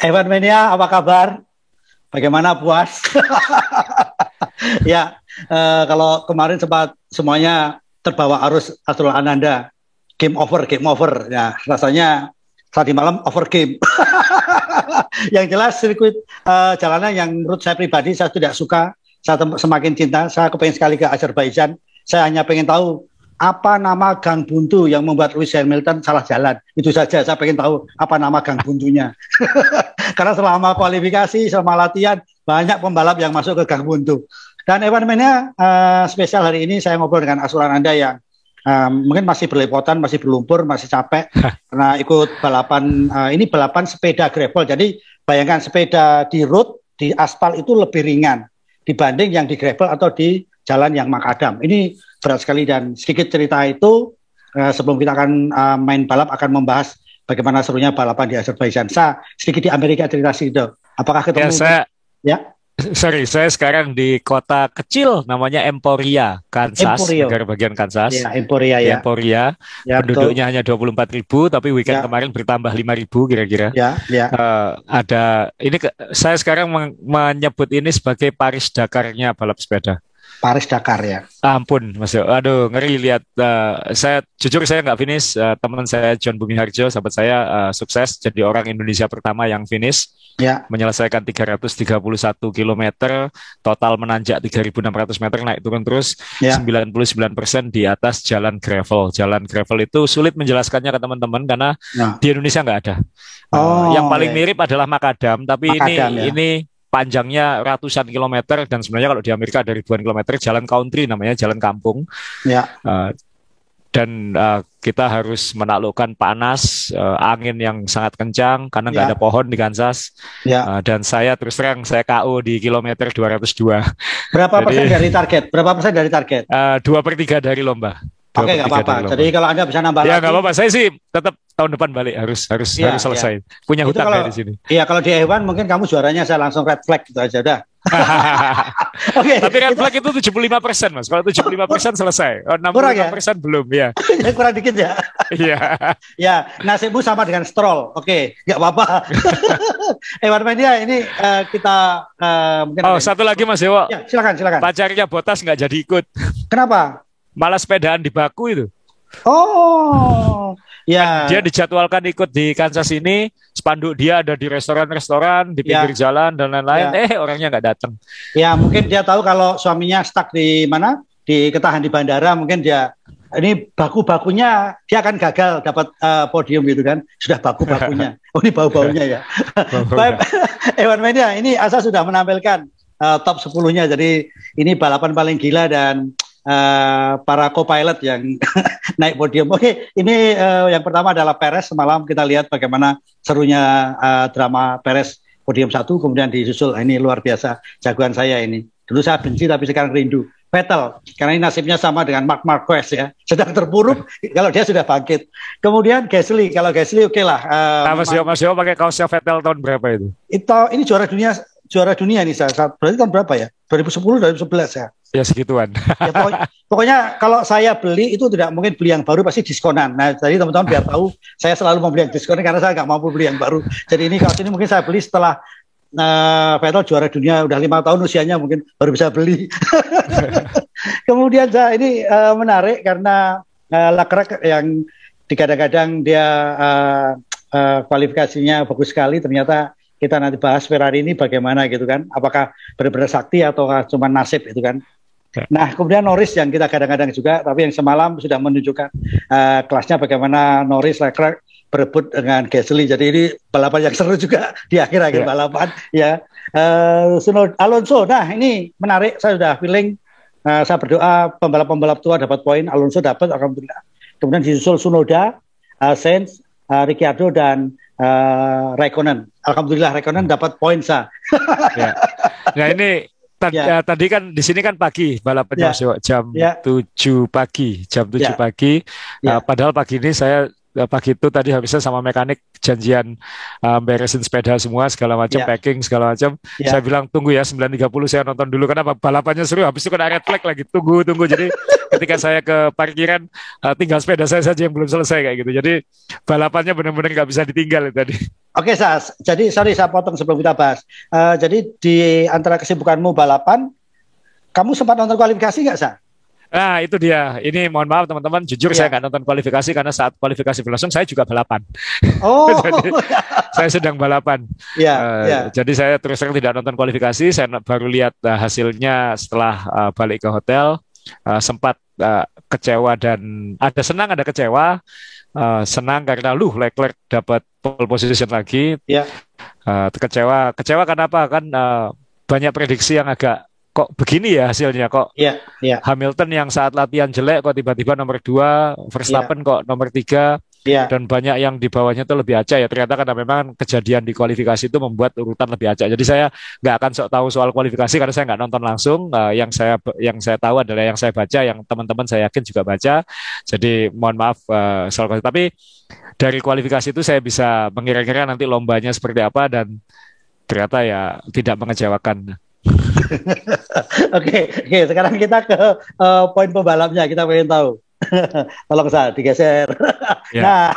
Evan Mania, apa kabar? Bagaimana, puas? Ya, kalau kemarin sempat semuanya terbawa arus Astrul Ananda, game over. Ya, rasanya tadi malam over game. Yang jelas sirkuit jalanan yang menurut saya pribadi saya tidak suka, saya semakin cinta, saya kepengen sekali ke Azerbaijan. Saya hanya pengen tahu apa nama gang buntu yang membuat Lewis Hamilton salah jalan. Itu saja, saya pengen tahu apa nama gang buntunya. Karena selama kualifikasi, selama latihan, banyak pembalap yang masuk ke gang buntu. Dan Evan Mania, spesial hari ini saya ngobrol dengan Astrul Ananda yang mungkin masih berlepotan, masih berlumpur, masih capek karena ikut balapan. Ini balapan sepeda gravel. Jadi bayangkan sepeda di road, di aspal itu lebih ringan dibanding yang di gravel atau di jalan yang makadam. Ini berat sekali, dan sedikit cerita itu sebelum kita akan main balap akan membahas bagaimana serunya balapan di Azerbaijan. Saya sedikit di Amerika cerita situ. Apakah ketemu? Saya sekarang di kota kecil namanya Emporia, Kansas, negara bagian Kansas. Ya, Emporia ya. Emporia. Ya, penduduknya hanya 24.000, tapi weekend kemarin bertambah 5.000 kira-kira. Saya sekarang menyebut ini sebagai Paris Dakarnya balap sepeda. Paris Dakar ya. Ampun, Mas. Aduh, ngeri lihat. Saya nggak finish. Teman saya John Bumi Harjo, sahabat saya, sukses jadi orang Indonesia pertama yang finish. Ya. Menyelesaikan 331 km, total menanjak 3.600 meter, naik turun terus. Ya. 99% di atas jalan gravel. Jalan gravel itu sulit menjelaskannya ke teman-teman karena di Indonesia nggak ada. Yang paling mirip adalah makadam, tapi ini panjangnya ratusan kilometer, dan sebenarnya kalau di Amerika ada ribuan kilometer, jalan country namanya, jalan kampung. Ya. Dan kita harus menaklukkan panas, angin yang sangat kencang karena nggak ada pohon di Kansas. Ya. Dan saya terus terang saya KO di kilometer 202. Berapa persen dari target? 2/3 dari lomba. Oke, nggak apa-apa. Jadi kalau Anda bisa nambah lagi. Ya nggak apa-apa. Saya sih tetap tahun depan balik, harus selesai. Punya hutang di sini. Iya, kalau di Evan mungkin kamu juaranya, saya langsung red flag gitu aja udah. Tapi red flag itu 75%, Mas. Kalau 75% selesai. 65% belum ya. Kurang dikit ya. Iya. Ya, nasibmu sama dengan Stroll. Oke, nggak apa-apa. Evan Mania ini kita mungkin. Satu lagi Mas Dewo. Ya, silakan. Pacarnya Bottas nggak jadi ikut. Kenapa? Malah sepedaan di Baku itu. Oh, ya. Dia dijadwalkan ikut di Kansas ini, spanduk dia ada di restoran-restoran, di pinggir jalan dan lain-lain. Orangnya nggak datang. Ya, mungkin dia tahu kalau suaminya stuck di mana, ketahan di bandara, mungkin dia ini baku-bakunya dia akan gagal dapat podium gitu kan. Sudah baku-bakunya. Oh, ini bau-baunya ya. Baik, Evan Mania, ini Asa sudah menampilkan top 10-nya. Jadi ini balapan paling gila dan para co-pilot yang naik podium. Oke, ini yang pertama adalah Perez. Semalam kita lihat bagaimana serunya drama Perez podium 1, kemudian disusul. Ini luar biasa jagoan saya ini. Dulu saya benci tapi sekarang rindu. Vettel, karena ini nasibnya sama dengan Marc Marquez ya, sedang terpuruk kalau dia sudah bangkit. Kemudian Gasly, kalau Gasly oke lah. Mas Yo pakai kaosnya Vettel tahun berapa itu? Ini juara dunia nih saya. Berarti tahun berapa ya? 2010, 2011 ya. Ya segituan. Ya, pokoknya kalau saya beli itu tidak mungkin beli yang baru, pasti diskonan. Nah, jadi teman-teman biar tahu, saya selalu membeli yang diskonan karena saya nggak mampu beli yang baru. Jadi ini kaos ini mungkin saya beli setelah Vettel juara dunia udah 5 tahun usianya, mungkin baru bisa beli. Kemudian ini menarik karena Leclerc yang digadang-gadang dia kualifikasinya bagus sekali, ternyata kita nanti bahas Ferrari ini bagaimana gitu kan, apakah benar-benar sakti atau cuma nasib itu kan. Nah, kemudian Norris yang kita kadang-kadang juga, tapi yang semalam sudah menunjukkan kelasnya bagaimana Norris, Leclerc berebut dengan Gasly. Jadi ini balapan yang seru juga di akhir-akhir balapan ya. Alonso, nah ini menarik, saya sudah feeling, saya berdoa pembalap-pembalap tua dapat poin, Alonso dapat alhamdulillah. Kemudian disusul Tsunoda, Sainz, Ricciardo dan Raikkonen. Alhamdulillah Raikkonen dapat poin sah. Ya. Nah ini tadi kan di sini kan pagi balapannya jam 7 pagi, pagi. Padahal pagi ini saya pagi itu tadi habisnya sama mekanik janjian beresin sepeda semua segala macam, packing segala macam. Saya bilang tunggu ya 9.30 saya nonton dulu karena balapannya seru. Habis itu kan red flag lagi tunggu. Jadi ketika saya ke parkiran tinggal sepeda saya saja yang belum selesai kayak gitu. Jadi balapannya benar-benar nggak bisa ditinggal tadi. Oke, Sas. Jadi sorry saya potong sebelum kita bahas. Jadi di antara kesibukanmu balapan, kamu sempat nonton kualifikasi nggak, Sas? Nah itu dia. Ini mohon maaf teman-teman, jujur saya nggak nonton kualifikasi karena saat kualifikasi berlangsung saya juga balapan. Oh. Jadi saya sedang balapan. Jadi saya terus terang tidak nonton kualifikasi. Saya baru lihat hasilnya setelah balik ke hotel. Sempat kecewa dan ada senang ada kecewa. Senang karena Leclerc dapat pole position lagi. Kecewa kenapa kan banyak prediksi yang agak kok begini ya hasilnya kok. Hamilton yang saat latihan jelek kok tiba-tiba nomor 2, Verstappen kok nomor 3, dan banyak yang di bawahnya itu lebih acak ya. Ternyata karena memang kejadian di kualifikasi itu membuat urutan lebih acak. Jadi saya nggak akan sok tahu soal kualifikasi karena saya nggak nonton langsung. Yang saya tahu adalah yang saya baca, yang teman-teman saya yakin juga baca. Jadi mohon maaf soal kualifikasi. Tapi dari kualifikasi itu saya bisa mengira-kira nanti lombanya seperti apa dan ternyata ya tidak mengecewakan. Oke, sekarang kita ke poin pembalapnya, kita pengen tahu. Tolong saya digeser. Nah,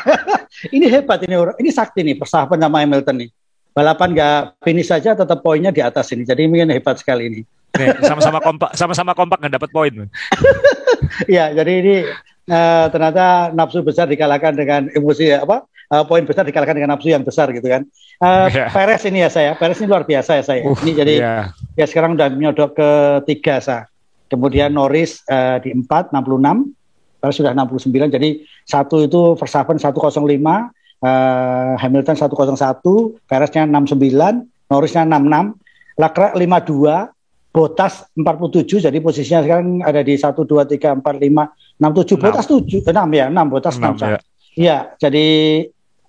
ini hebat ini sakti nih Verstappen sama Hamilton nih. Balapan nggak finish saja tetap poinnya di atas ini. Jadi ini hebat sekali ini. Sama-sama kompak nggak dapat poin. Ya, jadi ini ternyata nafsu besar dikalahkan dengan emosi poin besar dikalahkan dengan nafsu yang besar gitu kan. Perez ini Perez ini luar biasa ya saya. Ini jadi ya sekarang udah menyodok ke 3 saya. Kemudian Norris di 4 66, Perez sudah 69. Jadi satu itu Verstappen 105, Hamilton 101, Pereznya 69, Norrisnya 66, Leclerc 52, Bottas 47. Jadi posisinya sekarang ada di 1 2 3 4 5 6 7, Bottas 7 6 ya, 6 Bottas 6. Iya, jadi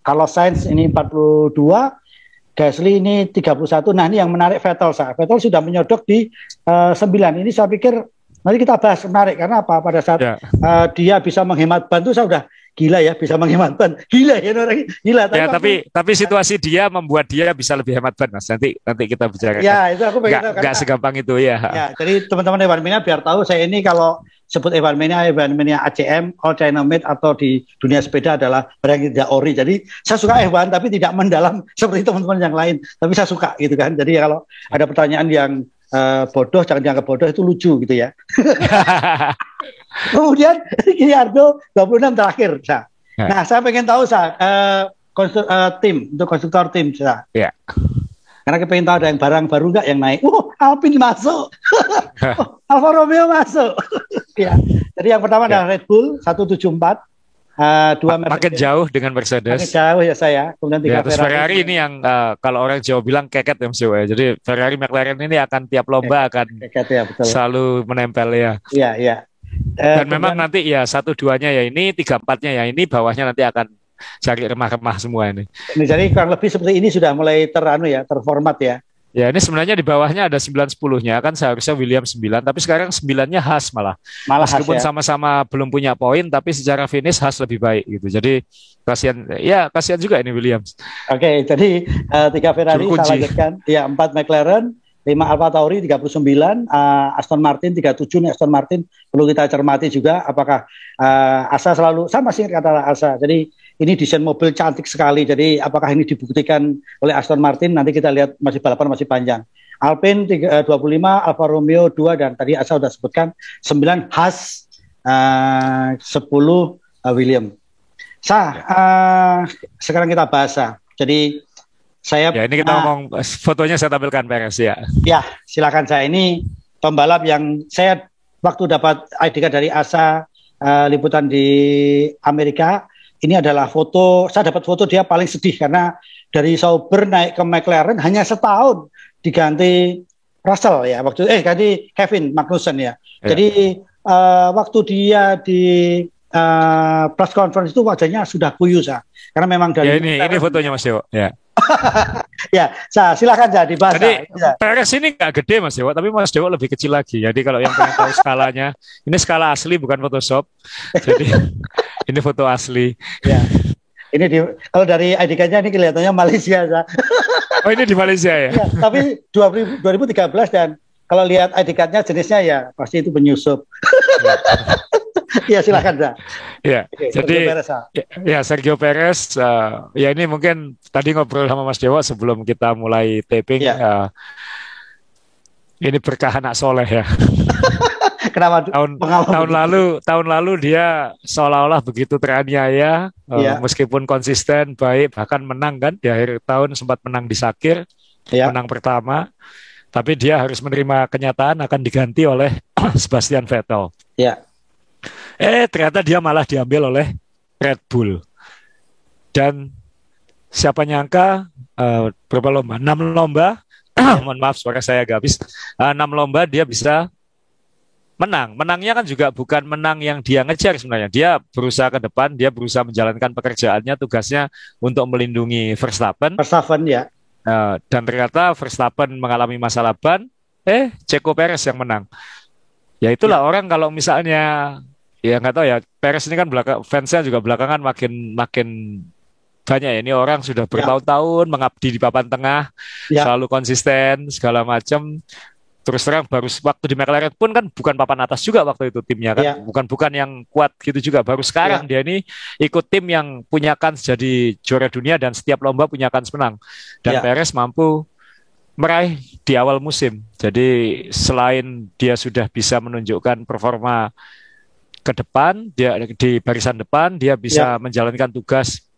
Carlos Sainz ini 42, Gasly ini 31. Nah ini yang menarik Vettel sudah menyodok di 9. Ini saya pikir nanti kita bahas menarik karena apa? Pada saat dia bisa menghemat ban itu saya udah gila ya, bisa menghemat ban. Gila ya orang gila. Tapi situasi dia membuat dia bisa lebih hemat ban, Mas. Nanti kita bicarakan. Ya, itu aku pengen tahu. Enggak segampang itu ya. Ya, jadi teman-teman Evan Mania biar tahu saya ini kalau sebut Evan Mania ACM, All China Made atau di dunia sepeda adalah barang yang tidak ori. Jadi saya suka Evan tapi tidak mendalam seperti teman-teman yang lain. Tapi saya suka gitu kan. Jadi kalau ada pertanyaan yang bodoh jangan dianggap bodoh, itu lucu gitu ya. Kemudian Ricciardo 26 terakhir. Nah, saya pengen tahu tim untuk konstruktor tim karena kita pengen tahu ada yang barang baru nggak yang naik. Alpine masuk. Alfa Romeo masuk. Ya. Jadi yang pertama adalah Red Bull 174. 2 makin jauh dengan Mercedes. Makin jauh ya saya. Kemudian 3 terus Ferrari ini yang kalau orang Jawa bilang keket ya Mas Jawa ya. Jadi Ferrari McLaren ini akan tiap lomba akan betul. Selalu menempel ya. Iya. Dan memang nanti ya 1-2-nya ya ini, 3-4-nya ya ini, bawahnya nanti akan cari remah-remah semua ini. Jadi kurang lebih seperti ini sudah mulai terformat ya. Ya ini sebenarnya di bawahnya ada 9-10-nya kan seharusnya Williams 9, tapi sekarang 9-nya Haas malah meskipun sama-sama belum punya poin, tapi secara finish Haas lebih baik gitu. Jadi kasihan juga ini Williams. Oke, jadi 3 Ferrari saya lanjutkan. Ya 4 McLaren, 5 Alfa Tauri 39, Aston Martin 37 nih. Aston Martin perlu kita cermati juga apakah Asa selalu sama sih kata Asa. Jadi ini desain mobil cantik sekali. Jadi apakah ini dibuktikan oleh Aston Martin? Nanti kita lihat, balapan masih panjang. Alpine 25, Alfa Romeo 2, dan tadi Asa sudah sebutkan 9 Haas, 10 Williams. Sekarang kita bahas. Jadi ini kita ngomong fotonya saya tampilkan Perez ya. Ya, silakan. Saya ini pembalap yang saya waktu dapat ID dari Asa liputan di Amerika. Ini adalah saya dapat foto dia paling sedih karena dari Sauber naik ke McLaren hanya setahun diganti Russell ya ganti Kevin Magnussen ya. Jadi waktu dia di press conference itu wajahnya sudah kuyus ya. Karena memang dari ini fotonya Mas Dewo. Ya. Ya, silakan jadi dibahas. Jadi Perez ini nggak gede Mas Dewo, tapi Mas Dewo lebih kecil lagi. Jadi kalau yang pengen tahu skalanya, ini skala asli bukan Photoshop. Jadi ini foto asli. Ya. Ini kalau dari ID card-nya ini kelihatannya Malaysia. Oh, ini di Malaysia ya? Ya, tapi 2013 dan kalau lihat ID card-nya jenisnya ya pasti itu penyusup. Ya silakan Za. Ya, jadi Sergio Perez, ya ini mungkin tadi ngobrol sama Mas Dewo sebelum kita mulai taping. Ya. Ini berkah anak soleh ya. Kenapa? Tahun lalu dia seolah-olah begitu teraniaya, meskipun konsisten, baik, bahkan menang kan di akhir tahun sempat menang di Sakir, menang pertama, tapi dia harus menerima kenyataan akan diganti oleh Sebastian Vettel. Ya. Ternyata dia malah diambil oleh Red Bull. Dan siapa nyangka berapa lomba? 6 lomba. Mohon maaf suara saya agak habis. 6 lomba dia bisa menang. Menangnya kan juga bukan menang yang dia ngejar sebenarnya. Dia berusaha ke depan, dia berusaha menjalankan pekerjaannya, tugasnya untuk melindungi Verstappen. Ya. Dan ternyata Verstappen mengalami masalah ban, Checo Perez yang menang. Ya itulah orang kalau misalnya, ya nggak tahu ya, Perez ini kan fansnya juga belakangan makin banyak ya. Ini orang sudah bertahun-tahun mengabdi di papan tengah, selalu konsisten, segala macam. Terus terang baru waktu di McLaren pun kan bukan papan atas juga waktu itu timnya kan, bukan yang kuat gitu juga. Baru sekarang dia ini ikut tim yang punya kans jadi juara dunia dan setiap lomba punya kans menang. Dan Perez mampu meraih di awal musim. Jadi selain dia sudah bisa menunjukkan performa ke depan, dia di barisan depan dia bisa menjalankan tugas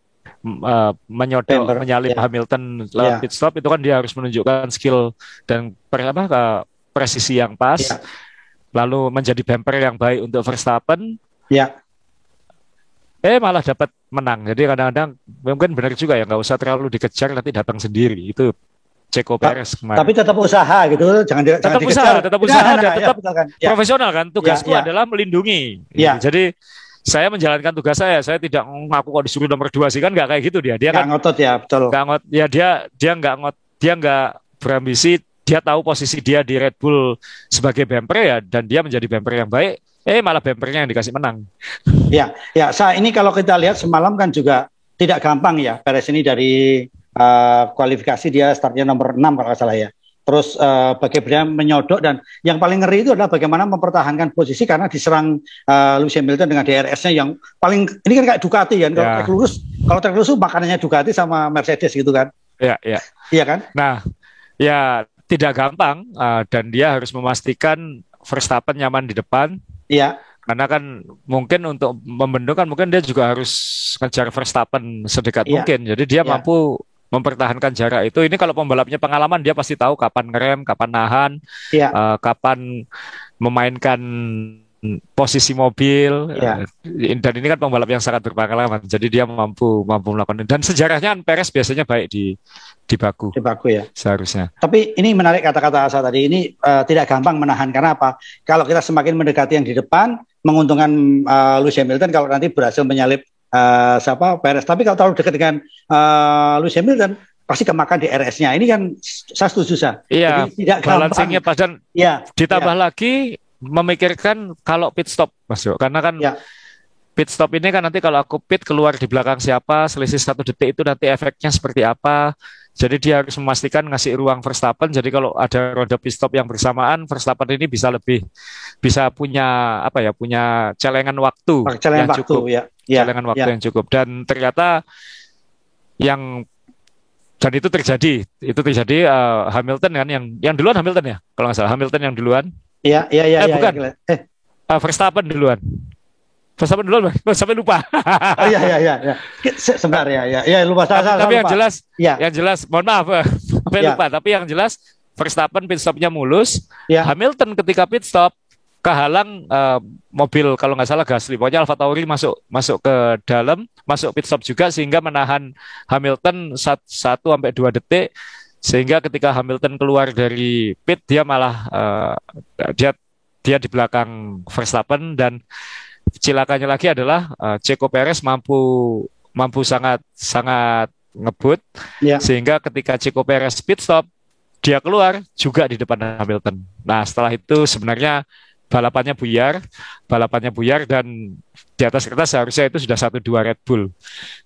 menyalip Hamilton lewat pit stop. Itu kan dia harus menunjukkan skill dan presisi yang pas, lalu menjadi bumper yang baik untuk Verstappen. Malah dapat menang. Jadi kadang-kadang mungkin benar juga ya, nggak usah terlalu dikejar, nanti datang sendiri. Itu Checo Perez kemarin. Tapi tetap usaha gitu, jangan tetap dikejar. Tetap usaha, tetap profesional kan. Tugasku adalah melindungi. Jadi saya menjalankan tugas saya tidak ngaku kok disuruh nomor 2 sih, kan nggak kayak gitu dia kan ngotot ya, betul. Nggak ngot, ya dia nggak berambisi. Dia tahu posisi dia di Red Bull sebagai bumper ya, dan dia menjadi bumper yang baik. Malah bumpernya yang dikasih menang. Ya, ini kalau kita lihat semalam kan juga tidak gampang ya. Perez ini dari kualifikasi dia startnya nomor 6 kalau nggak salah ya. Terus bagaimana menyodok, dan yang paling ngeri itu adalah bagaimana mempertahankan posisi karena diserang Lewis Hamilton dengan DRS-nya yang paling, ini kan kayak Ducati kan. Kalau track lurus makanannya Ducati sama Mercedes gitu kan. Iya kan? Nah, ya tidak gampang, dan dia harus memastikan Verstappen nyaman di depan. Karena kan mungkin untuk membendung kan mungkin dia juga harus ngejar Verstappen sedekat mungkin. Jadi dia mampu mempertahankan jarak itu. Ini kalau pembalapnya pengalaman, dia pasti tahu kapan ngerem, kapan nahan, kapan memainkan posisi mobil. Dan ini kan pembalap yang sangat berpengalaman. Jadi dia mampu melakukan. Dan sejarahnya Perez biasanya baik di Baku. Di Baku ya. Seharusnya. Tapi ini menarik kata-kata Asa tadi. Ini tidak gampang menahan, karena apa? Kalau kita semakin mendekati yang di depan, menguntungkan Lewis Hamilton kalau nanti berhasil menyalip Perez. Tapi kalau terlalu dekat dengan Lewis Hamilton, pasti kemakan di RS-nya. Ini kan saya setuju saya. Iya. Jadi tidak balancingnya padan. Ditambah lagi memikirkan kalau pit stop, Mas Jo. Karena kan pit stop ini kan nanti kalau aku pit keluar di belakang siapa, selisih 1 detik itu nanti efeknya seperti apa. Jadi dia harus memastikan ngasih ruang Verstappen. Jadi kalau ada roda pit stop yang bersamaan, Verstappen ini bisa punya punya celengan waktu yang cukup. Celengan waktu yang cukup. Dan ternyata dan itu terjadi Hamilton kan yang duluan Hamilton ya, kalau nggak salah Hamilton yang duluan. Bukan. Verstappen duluan. Verstappen duluan, sampai lupa. Sebentar ya. Lupa salah. Tapi yang jelas, mohon maaf, sampai lupa. Tapi yang jelas, Verstappen pit stopnya mulus. Hamilton ketika pit stop kehalang mobil kalau nggak salah Gasly. Pokoknya AlphaTauri masuk ke dalam, masuk pit stop juga sehingga menahan Hamilton 1-2 detik. Sehingga ketika Hamilton keluar dari pit, dia malah dia di belakang Verstappen, dan cilakannya lagi adalah Checo Perez mampu sangat ngebut, sehingga ketika Checo Perez pit stop, dia keluar juga di depan Hamilton. Nah, setelah itu sebenarnya balapannya buyar dan di atas kertas seharusnya itu sudah 1-2 Red Bull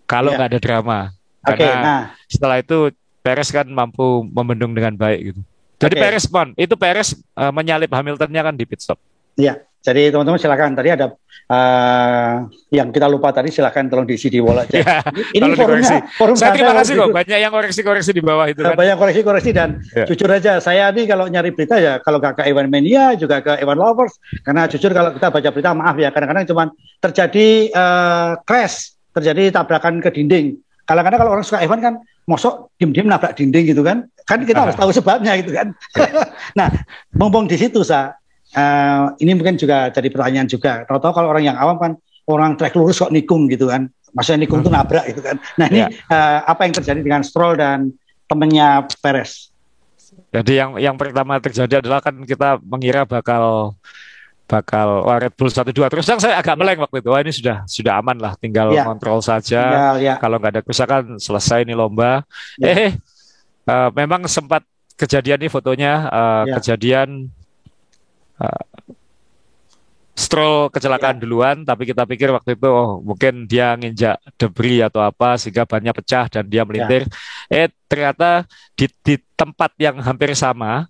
kalau nggak ada drama. Karena setelah itu Perez kan mampu membendung dengan baik gitu. Jadi Perez menyalip Hamiltonnya kan di pit stop. Iya. Jadi teman-teman silakan, tadi ada yang kita lupa tadi, silakan tolong diisi di wall aja. Ini forum saya terima kasih kok, banyak yang koreksi-koreksi di bawah itu kan. Banyak koreksi-koreksi dan jujur aja saya nih kalau nyari berita ya kalau nggak ke Evan Mania juga ke Evan Lovers, karena jujur kalau kita baca berita maaf ya kadang-kadang cuma terjadi crash, terjadi tabrakan ke dinding. Kadang-kadang kalau orang suka Evan kan mosok diem-diem nabrak dinding gitu kan kita harus tahu sebabnya gitu kan. Nah, mumpung di situ ini mungkin juga jadi pertanyaan juga. Tahu-tahu kalau orang yang awam kan orang trek lurus kok nikung gitu kan. Maksudnya nikung itu nabrak gitu kan. Nah ini apa yang terjadi dengan Stroll dan temannya Perez? Jadi yang pertama terjadi adalah kan kita mengira bakal Red Bull 1-2. Terus saya agak meleng waktu itu. Ini sudah aman lah, tinggal kontrol saja. Kalau nggak ada kerusakan selesai ini lomba. Memang sempat kejadian nih fotonya kejadian Stroll kecelakaan duluan, tapi kita pikir waktu itu mungkin dia nginjak debris atau apa sehingga bannya pecah dan dia melintir. Ternyata di tempat yang hampir sama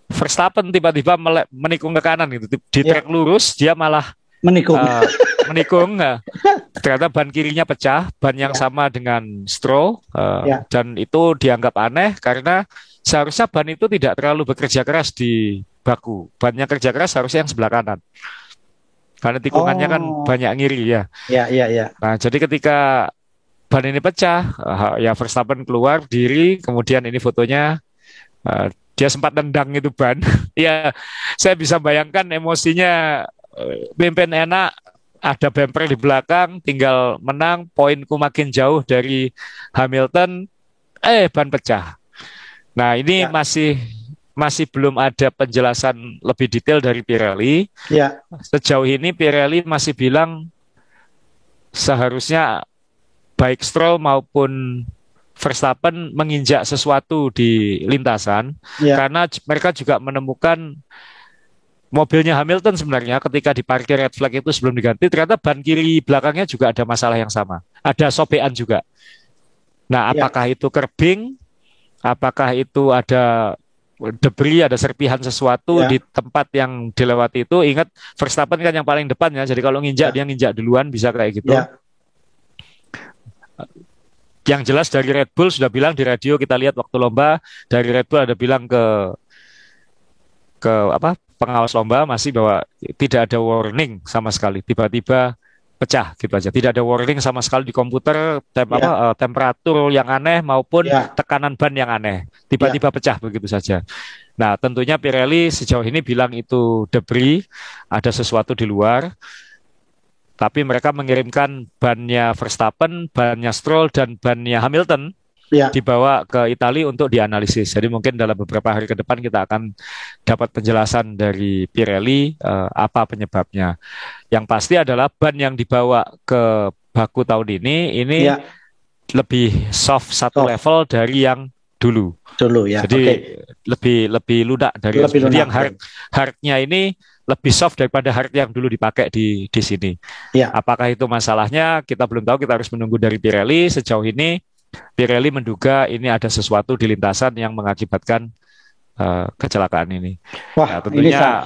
Verstappen tiba-tiba menikung ke kanan gitu. Di trek lurus dia malah menikung. Ternyata ban kirinya pecah, ban yang sama dengan Stroll dan itu dianggap aneh karena seharusnya ban itu tidak terlalu bekerja keras di baku. Bannya kerja keras harusnya yang sebelah kanan. Karena tikungannya kan banyak ngiri ya. Iya. Nah, jadi ketika ban ini pecah, ya Verstappen keluar diri, kemudian ini fotonya dia sempat nendang itu ban. Ya, saya bisa bayangkan emosinya, pimpin enak, ada bumper di belakang, tinggal menang, poinku makin jauh dari Hamilton, ban pecah. Nah, ini masih belum ada penjelasan lebih detail dari Pirelli. Sejauh ini Pirelli masih bilang seharusnya baik Stroll maupun Verstappen menginjak sesuatu di lintasan, karena mereka juga menemukan mobilnya Hamilton sebenarnya ketika diparkir red flag itu sebelum diganti, ternyata ban kiri belakangnya juga ada masalah yang sama, ada sobekan juga. Nah, apakah itu kerbing, apakah itu ada debris, ada serpihan sesuatu di tempat yang dilewati itu. Ingat Verstappen kan yang paling depan ya, jadi kalau nginjak dia nginjak duluan, bisa kayak gitu. Yang jelas dari Red Bull sudah bilang di radio, kita lihat waktu lomba, dari Red Bull ada bilang ke pengawas lomba masih bahwa tidak ada warning sama sekali, tiba-tiba pecah gitu aja. Tidak ada warning sama sekali di komputer, temperatur yang aneh maupun tekanan ban yang aneh. Tiba-tiba pecah begitu saja. Nah, tentunya Pirelli sejauh ini bilang itu debris, ada sesuatu di luar. Tapi mereka mengirimkan bannya Verstappen, bannya Stroll, dan bannya Hamilton dibawa ke Italia untuk dianalisis. Jadi mungkin dalam beberapa hari ke depan kita akan dapat penjelasan dari Pirelli apa penyebabnya. Yang pasti adalah ban yang dibawa ke Baku tahun ini lebih soft level dari yang dulu ya. Jadi lebih lunak dari jadi yang hardnya ini lebih soft daripada hard yang dulu dipakai di sini. Apakah itu masalahnya? Kita belum tahu, kita harus menunggu dari Pirelli. Sejauh ini Pirelli menduga ini ada sesuatu di lintasan yang mengakibatkan kecelakaan ini. Wah, tentunya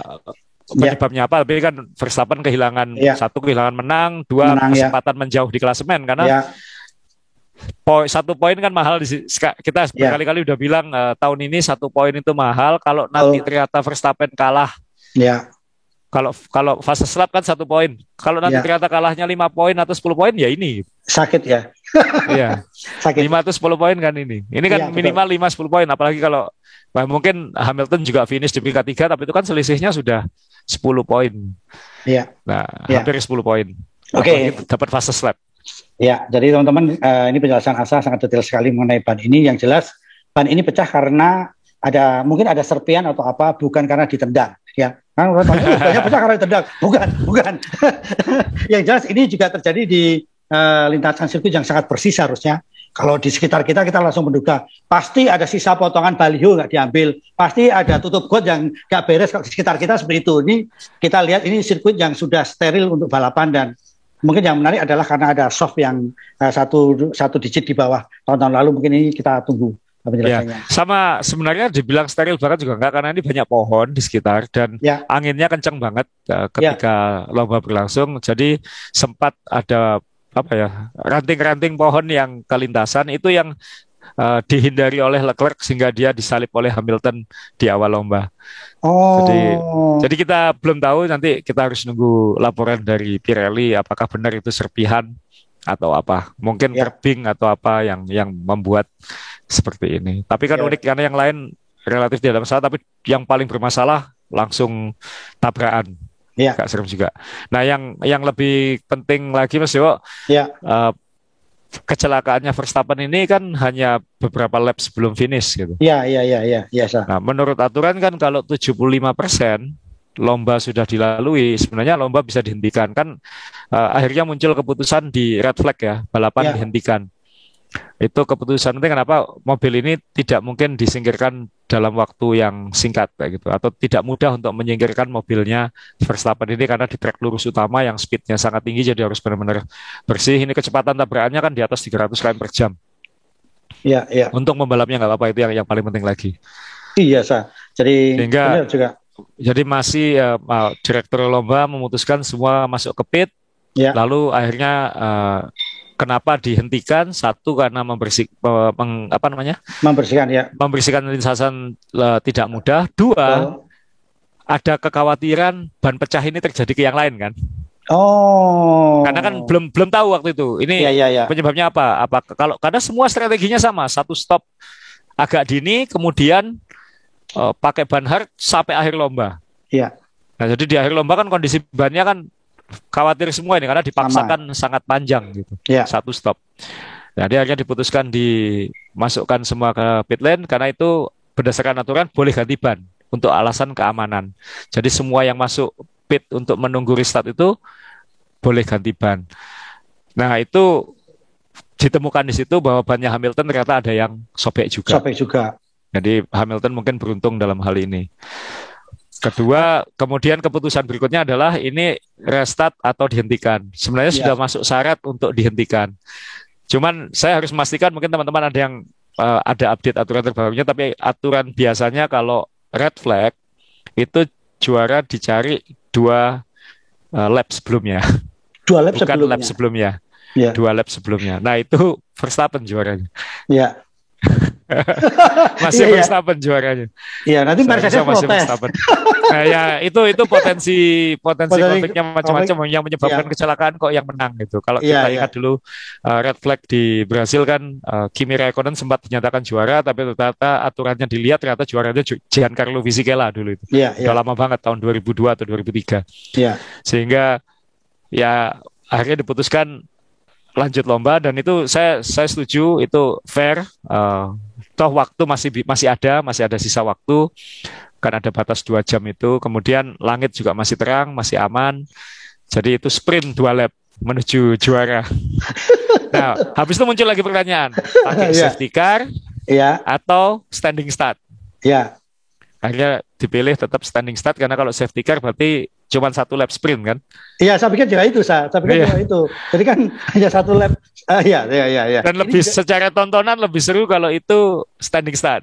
penyebabnya apa? Tapi kan Verstappen kehilangan kehilangan menang, kesempatan menjauh di klasemen karena 1 poin kan mahal. Kita berkali-kali udah bilang tahun ini 1 poin itu mahal. Kalau nanti ternyata Verstappen kalah, kalau fase lap kan 1 poin. Kalau nanti ternyata kalahnya 5 poin atau 10 poin, ya ini sakit ya. Iya. 5 atau 10 poin kan ini. Ini kan minimal 5-10 poin. Apalagi kalau mungkin Hamilton juga finish di peringkat 3, tapi itu kan selisihnya sudah 10 poin. Nah, hampir 10 poin. Dapat fase lap. Ya, jadi teman-teman, ini penjelasan Asa sangat detail sekali mengenai ban ini. Yang jelas ban ini pecah karena mungkin ada serpian atau apa, bukan karena ditendang, ya. Kan orang tanya banyak karena ditendang, bukan. Yang jelas ini juga terjadi di lintasan sirkuit yang sangat bersih seharusnya. Kalau di sekitar kita langsung menduga pasti ada sisa potongan baliho nggak diambil, pasti ada tutup got yang nggak beres. Kalau di sekitar kita seperti itu. Ini kita lihat ini sirkuit yang sudah steril untuk balapan, dan mungkin yang menarik adalah karena ada soft yang satu digit di bawah tahun-tahun lalu. Mungkin ini kita tunggu penjelasannya. Ya, sama sebenarnya dibilang steril banget juga enggak, karena ini banyak pohon di sekitar dan anginnya kencang banget ketika lomba berlangsung. Jadi sempat ada ranting-ranting pohon yang kelintasan itu yang dihindari oleh Leclerc sehingga dia disalip oleh Hamilton di awal lomba. Jadi kita belum tahu, nanti kita harus nunggu laporan dari Pirelli apakah benar itu serpihan atau apa. Mungkin curbing atau apa yang membuat seperti ini. Tapi kan unik karena yang lain relatif tidak ada masalah, tapi yang paling bermasalah langsung tabrakan. Gak serem juga. Nah, yang lebih penting lagi Mas Dewo, kecelakaannya Verstappen ini kan hanya beberapa lap sebelum finish gitu. Iya. Nah, menurut aturan kan kalau 75% lomba sudah dilalui, sebenarnya lomba bisa dihentikan. Kan akhirnya muncul keputusan di red flag ya, balapan dihentikan. Itu keputusan nanti kenapa mobil ini tidak mungkin disingkirkan dalam waktu yang singkat kayak gitu, atau tidak mudah untuk menyingkirkan mobilnya Verstappen ini karena di trek lurus utama yang speednya sangat tinggi, jadi harus benar-benar bersih. Ini kecepatan tabrakannya kan di atas 300 km per jam. Iya. Untuk membalapnya nggak apa-apa, itu yang paling penting lagi. Iya, Jadi sehingga juga. Jadi masih direktur lomba memutuskan semua masuk ke pit, lalu akhirnya kenapa dihentikan? Satu karena membersihkan lintasan tidak mudah. Dua, ada kekhawatiran ban pecah ini terjadi ke yang lain kan? Karena kan belum tahu waktu itu. Ini penyebabnya apa? Karena semua strateginya sama, satu stop agak dini, kemudian pakai ban hard sampai akhir lomba. Nah, jadi di akhir lomba kan kondisi bannya kan khawatir semua ini karena dipaksakan sangat panjang gitu. Satu stop. Jadi akhirnya diputuskan dimasukkan semua ke pit lane karena itu berdasarkan aturan boleh ganti ban untuk alasan keamanan. Jadi semua yang masuk pit untuk menunggu restart itu boleh ganti ban. Nah, itu ditemukan di situ bahwa bannya Hamilton ternyata ada yang sobek juga. Jadi Hamilton mungkin beruntung dalam hal ini. Kedua, kemudian keputusan berikutnya adalah ini restart atau dihentikan. Sebenarnya sudah masuk syarat untuk dihentikan. Cuman saya harus memastikan, mungkin teman-teman ada yang ada update aturan terbarunya, tapi aturan biasanya kalau red flag itu juara dicari 2 lap sebelumnya. 2 lap bukan sebelumnya. Lap sebelumnya. 2 lap sebelumnya. Nah, itu Verstappen juaranya. Masih Verstappen juaranya. Nanti Mercedes protes. Nah, ya itu potensi konfliknya macam-macam yang menyebabkan kecelakaan kok yang menang gitu. Kalau kita ingat dulu red flag di Brasil kan Kimi Raikkonen sempat dinyatakan juara, tapi ternyata aturannya dilihat ternyata juaranya Giancarlo Fisichella dulu itu. Udah lama banget, tahun 2002 atau 2003. Sehingga ya akhirnya diputuskan lanjut lomba, dan itu saya setuju, itu fair. Toh waktu masih ada sisa waktu, kan ada batas 2 jam itu. Kemudian langit juga masih terang, masih aman. Jadi itu sprint 2 lap menuju juara. Nah, habis itu muncul lagi pertanyaan, pakai safety car atau standing start? Akhirnya dipilih tetap standing start, karena kalau safety car berarti cuma 1 lap sprint kan? Iya, saya pikir juga itu, itu. Jadi kan hanya 1 lap. Iya. Dan lebih secara tontonan lebih seru kalau itu standing start.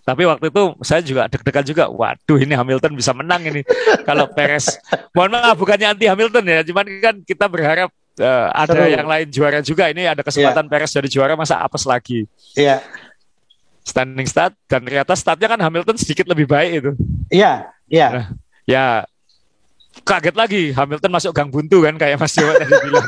Tapi waktu itu saya juga deg-degan juga. Waduh, ini Hamilton bisa menang ini. Kalau Perez, mohon maaf bukannya anti Hamilton ya, cuman kan kita berharap ada seru. Yang lain juara juga. Ini ada kesempatan Perez jadi juara, masa apes lagi. Standing start, dan ternyata startnya kan Hamilton sedikit lebih baik itu. Nah, ya kaget lagi Hamilton masuk gang buntu kan, kayak Mas Dewa tadi bilang.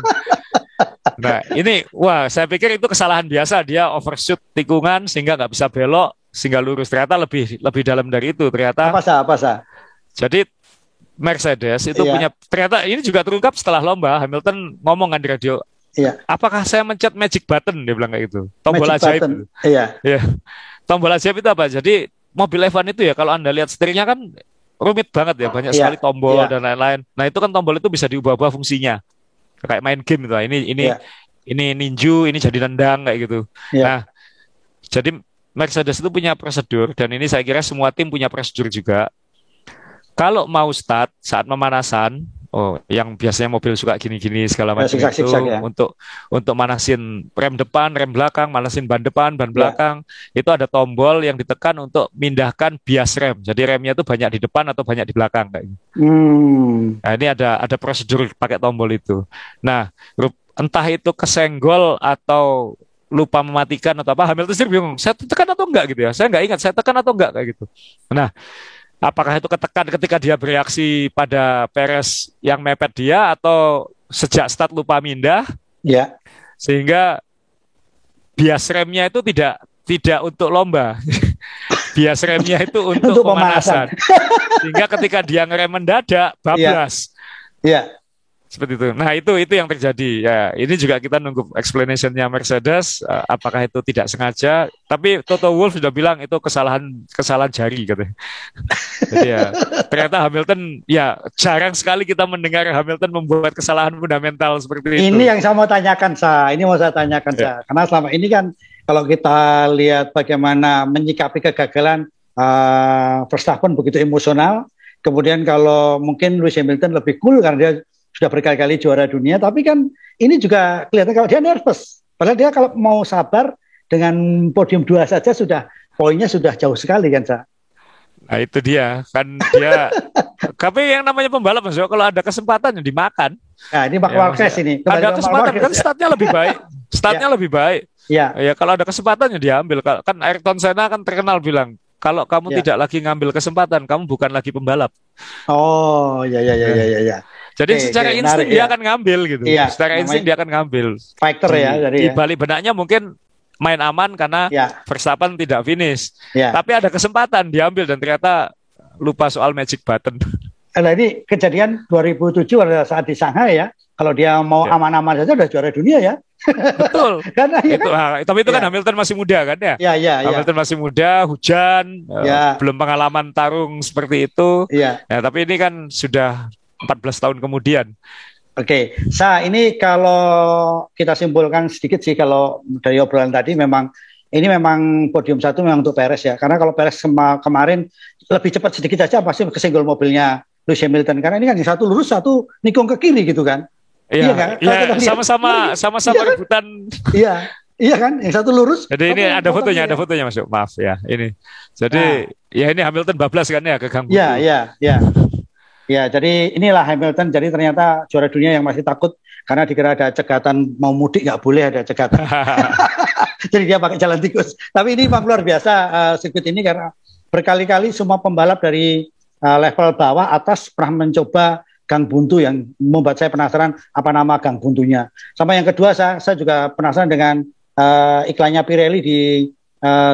Nah ini saya pikir itu kesalahan biasa, dia overshoot tikungan sehingga nggak bisa belok, sehingga lurus. Ternyata lebih dalam dari itu ternyata. Apa sah? Jadi Mercedes itu punya, ternyata ini juga terungkap setelah lomba. Hamilton ngomong kan di radio, apakah saya mencet magic button, dia bilang kayak gitu, tombol magic ajaib. tombol ajaib itu apa? Jadi mobil F1 itu ya kalau Anda lihat setirnya kan rumit banget ya, banyak sekali tombol dan lain-lain. Nah, itu kan tombol itu bisa diubah-ubah fungsinya. Kayak main game gitu. Ini ninju, ini jadi nendang kayak gitu. Nah, jadi Mercedes itu punya prosedur dan ini saya kira semua tim punya prosedur juga. Kalau mau start saat pemanasan, yang biasanya mobil suka gini-gini segala macam itu untuk manasin rem depan, rem belakang, manasin ban depan, ban belakang, itu ada tombol yang ditekan untuk mindahkan bias rem. Jadi remnya itu banyak di depan atau banyak di belakang kayak gitu. Nah, ini ada prosedur pakai tombol itu. Nah, entah itu kesenggol atau lupa mematikan atau apa, Hamilton sendiri bingung, saya tekan atau enggak gitu ya. Saya nggak ingat saya tekan atau enggak kayak gitu. Nah, apakah itu ketekan ketika dia bereaksi pada Perez yang mepet dia atau sejak start lupa mindah? Ya. Sehingga bias remnya itu tidak untuk lomba. Bias remnya itu untuk pemanasan. Sehingga ketika dia ngerem mendadak bablas. Iya. Seperti itu. Nah, itu yang terjadi. Ya, ini juga kita nunggu explanation-nya Mercedes, apakah itu tidak sengaja. Tapi Toto Wolff sudah bilang itu kesalahan jari katanya. Jadi ya, ternyata Hamilton ya jarang sekali kita mendengar Hamilton membuat kesalahan fundamental seperti itu. Ini yang saya mau tanyakan, Ini mau saya tanyakan, Karena selama ini kan kalau kita lihat bagaimana menyikapi kegagalan Verstappen begitu emosional. Kemudian kalau mungkin Lewis Hamilton lebih cool karena dia sudah berkali-kali juara dunia, tapi kan ini juga kelihatan kalau dia nervous. Padahal dia kalau mau sabar dengan podium 2 saja poinnya sudah jauh sekali kan, Sa. Nah, itu dia. Kan dia tapi yang namanya pembalap Mas, kalau ada kesempatan yang dimakan. Nah, ini Marc Marquez ini. Ada kesempatan kan startnya lebih baik. Startnya lebih baik. Ya, kalau ada kesempatan yang diambil. Kan Ayrton Senna kan terkenal bilang, kalau kamu tidak lagi ngambil kesempatan, kamu bukan lagi pembalap. Oh, ya. Jadi secara insting dia akan ngambil gitu. Iya, secara insting dia akan ngambil. Fighter di balik benaknya mungkin main aman karena Verstappen tidak finish. Tapi ada kesempatan diambil dan ternyata lupa soal magic button. Nah, ini kejadian 2007 pada saat di Shanghai ya. Kalau dia mau aman-aman saja udah juara dunia ya. Betul. Karena tapi itu kan Hamilton masih muda kan ya. Hamilton masih muda, hujan, belum pengalaman tarung seperti itu. Tapi ini kan sudah 14 tahun kemudian. Oke, ini kalau kita simpulkan sedikit sih kalau dari obrolan tadi ini memang podium 1 memang untuk Perez ya. Karena kalau Perez kemarin lebih cepat sedikit saja pasti kesenggol mobilnya Lewis Hamilton. Karena ini kan yang satu lurus, satu nikung ke kiri gitu kan. Iya kan? Sama-sama rebutan. Iya kan, yang satu lurus. Jadi ini ada fotonya Mas. Maaf ya, ini. Jadi ini Hamilton bablas kan ya ke gang buntu. Iya. Ya, jadi inilah Hamilton. Jadi ternyata juara dunia yang masih takut karena dikira ada cegatan mau mudik nggak boleh ada cegatan. Jadi dia pakai jalan tikus. Tapi ini memang luar biasa sirkuit ini karena berkali-kali semua pembalap dari level bawah atas pernah mencoba gang buntu yang membuat saya penasaran apa nama gang buntunya. Sama yang kedua saya juga penasaran dengan iklannya Pirelli di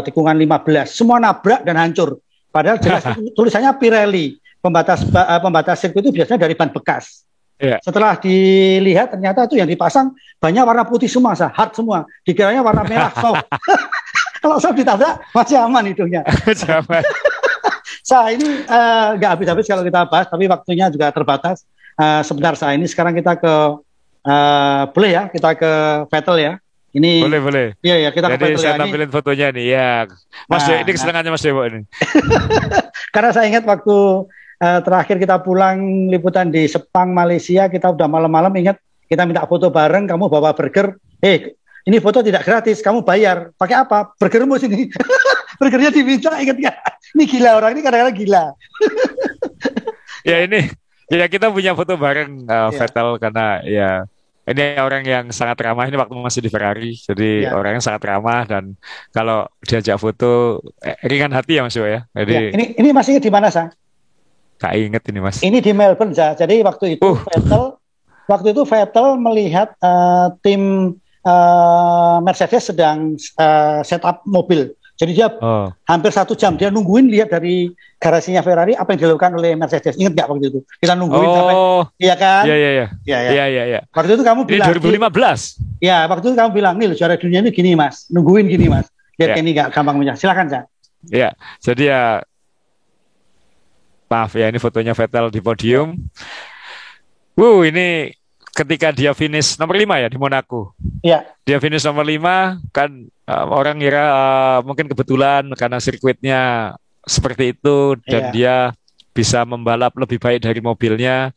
tikungan 15. Semua nabrak dan hancur. Padahal jelas tulisannya Pirelli. Pembatas sirkuit itu biasanya dari ban bekas. Setelah dilihat ternyata itu yang dipasang banyak warna putih semua, hard semua. Dikiranya warna merah soft. Kalau soft ditabrak masih aman hidungnya. Ini nggak habis-habis kalau kita bahas, tapi waktunya juga terbatas. Sebentar ini sekarang kita ke boleh ya kita ke Vettel ya. Ini boleh. Iya kita. Jadi saya tampilin fotonya nih ya. Mas Dewo, ini kesenangannya Mas Dewo ini. Karena saya ingat waktu terakhir kita pulang liputan di Sepang, Malaysia, kita udah malam-malam ingat kita minta foto bareng, kamu bawa burger. Ini foto tidak gratis, kamu bayar. Pakai apa? Burgermu sini. Burgernya diminta, ingat nggak? Ini gila orang ini kadang-kadang gila. Ya kita punya foto bareng Vettel karena ya ini orang yang sangat ramah. Ini waktu masih di Ferrari, jadi orang yang sangat ramah dan kalau diajak foto ringan hati ya Mas Yo ya. Jadi ini masih di mana Gak inget ini Mas. Ini di Melbourne jadi waktu itu Vettel melihat tim Mercedes sedang setup mobil. Jadi dia hampir 1 jam dia nungguin lihat dari garasinya Ferrari apa yang dilakukan oleh Mercedes. Ingat nggak waktu itu? Kita nungguin sampai iya kan? Iya. Waktu itu kamu bilang 2015. Ya, waktu itu kamu bilang nih juara dunia ini gini Mas, nungguin gini Mas. biar Kenny nggak gampang menyerah. Silakan, Sa. Ya, jadi ya maaf ya, ini fotonya Vettel di podium. Ini ketika dia finish nomor 5 ya di Monaco. Iya. Dia finish nomor 5 kan, orang kira mungkin kebetulan karena sirkuitnya seperti itu dan dia bisa membalap lebih baik dari mobilnya.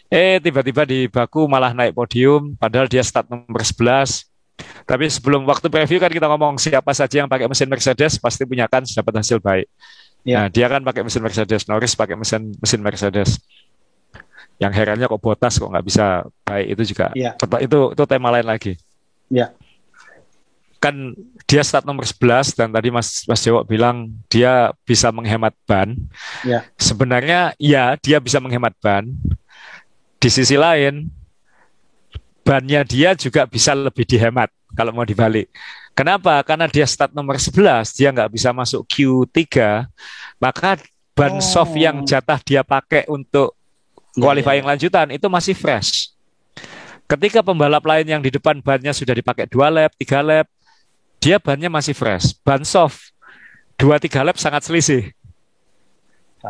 Tiba-tiba di Baku malah naik podium padahal dia start nomor 11. Tapi sebelum waktu preview kan kita ngomong siapa saja yang pakai mesin Mercedes pasti punya kans dapat hasil baik. Nah, dia kan pakai mesin Mercedes, Norris pakai mesin Mercedes. Yang herannya kok Bottas kok nggak bisa baik, itu juga itu tema lain lagi. Kan dia start nomor 11 dan tadi Mas Dewo bilang dia bisa menghemat ban. Sebenarnya ya dia bisa menghemat ban. Di sisi lain bannya dia juga bisa lebih dihemat kalau mau dibalik. Kenapa? Karena dia start nomor 11, dia nggak bisa masuk Q3, maka ban soft yang jatah dia pakai untuk qualifying lanjutan itu masih fresh. Ketika pembalap lain yang di depan bannya sudah dipakai 2 lap, 3 lap, dia bannya masih fresh. Ban soft 2-3 lap sangat selisih.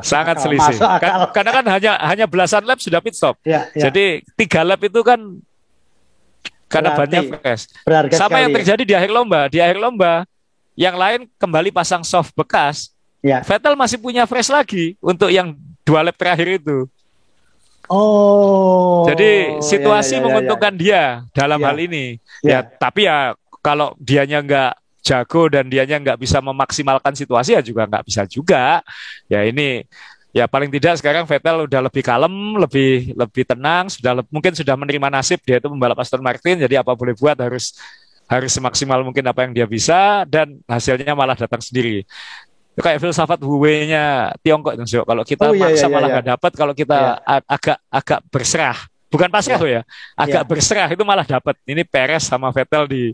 Sangat selisih. Karena kan hanya belasan lap sudah pit stop. Jadi 3 lap itu kan karena bannya fresh. Sama yang terjadi di akhir lomba. Di akhir lomba, yang lain kembali pasang soft bekas. Vettel masih punya fresh lagi untuk yang 2 lap terakhir itu. Jadi situasi menguntungkan dia dalam hal ini. Tapi ya kalau dianya nggak jago dan dianya nggak bisa memaksimalkan situasi ya juga nggak bisa juga. Ya ini. Ya paling tidak sekarang Vettel udah lebih kalem, lebih tenang, mungkin sudah menerima nasib dia itu membalap Aston Martin, jadi apa boleh buat harus semaksimal mungkin apa yang dia bisa dan hasilnya malah datang sendiri. Itu kayak filsafat Wu-Wei-nya Tiongkok itu, kalau kita maksa malah nggak dapat, kalau kita agak berserah, bukan pasrah agak berserah itu malah dapat. Ini Perez sama Vettel di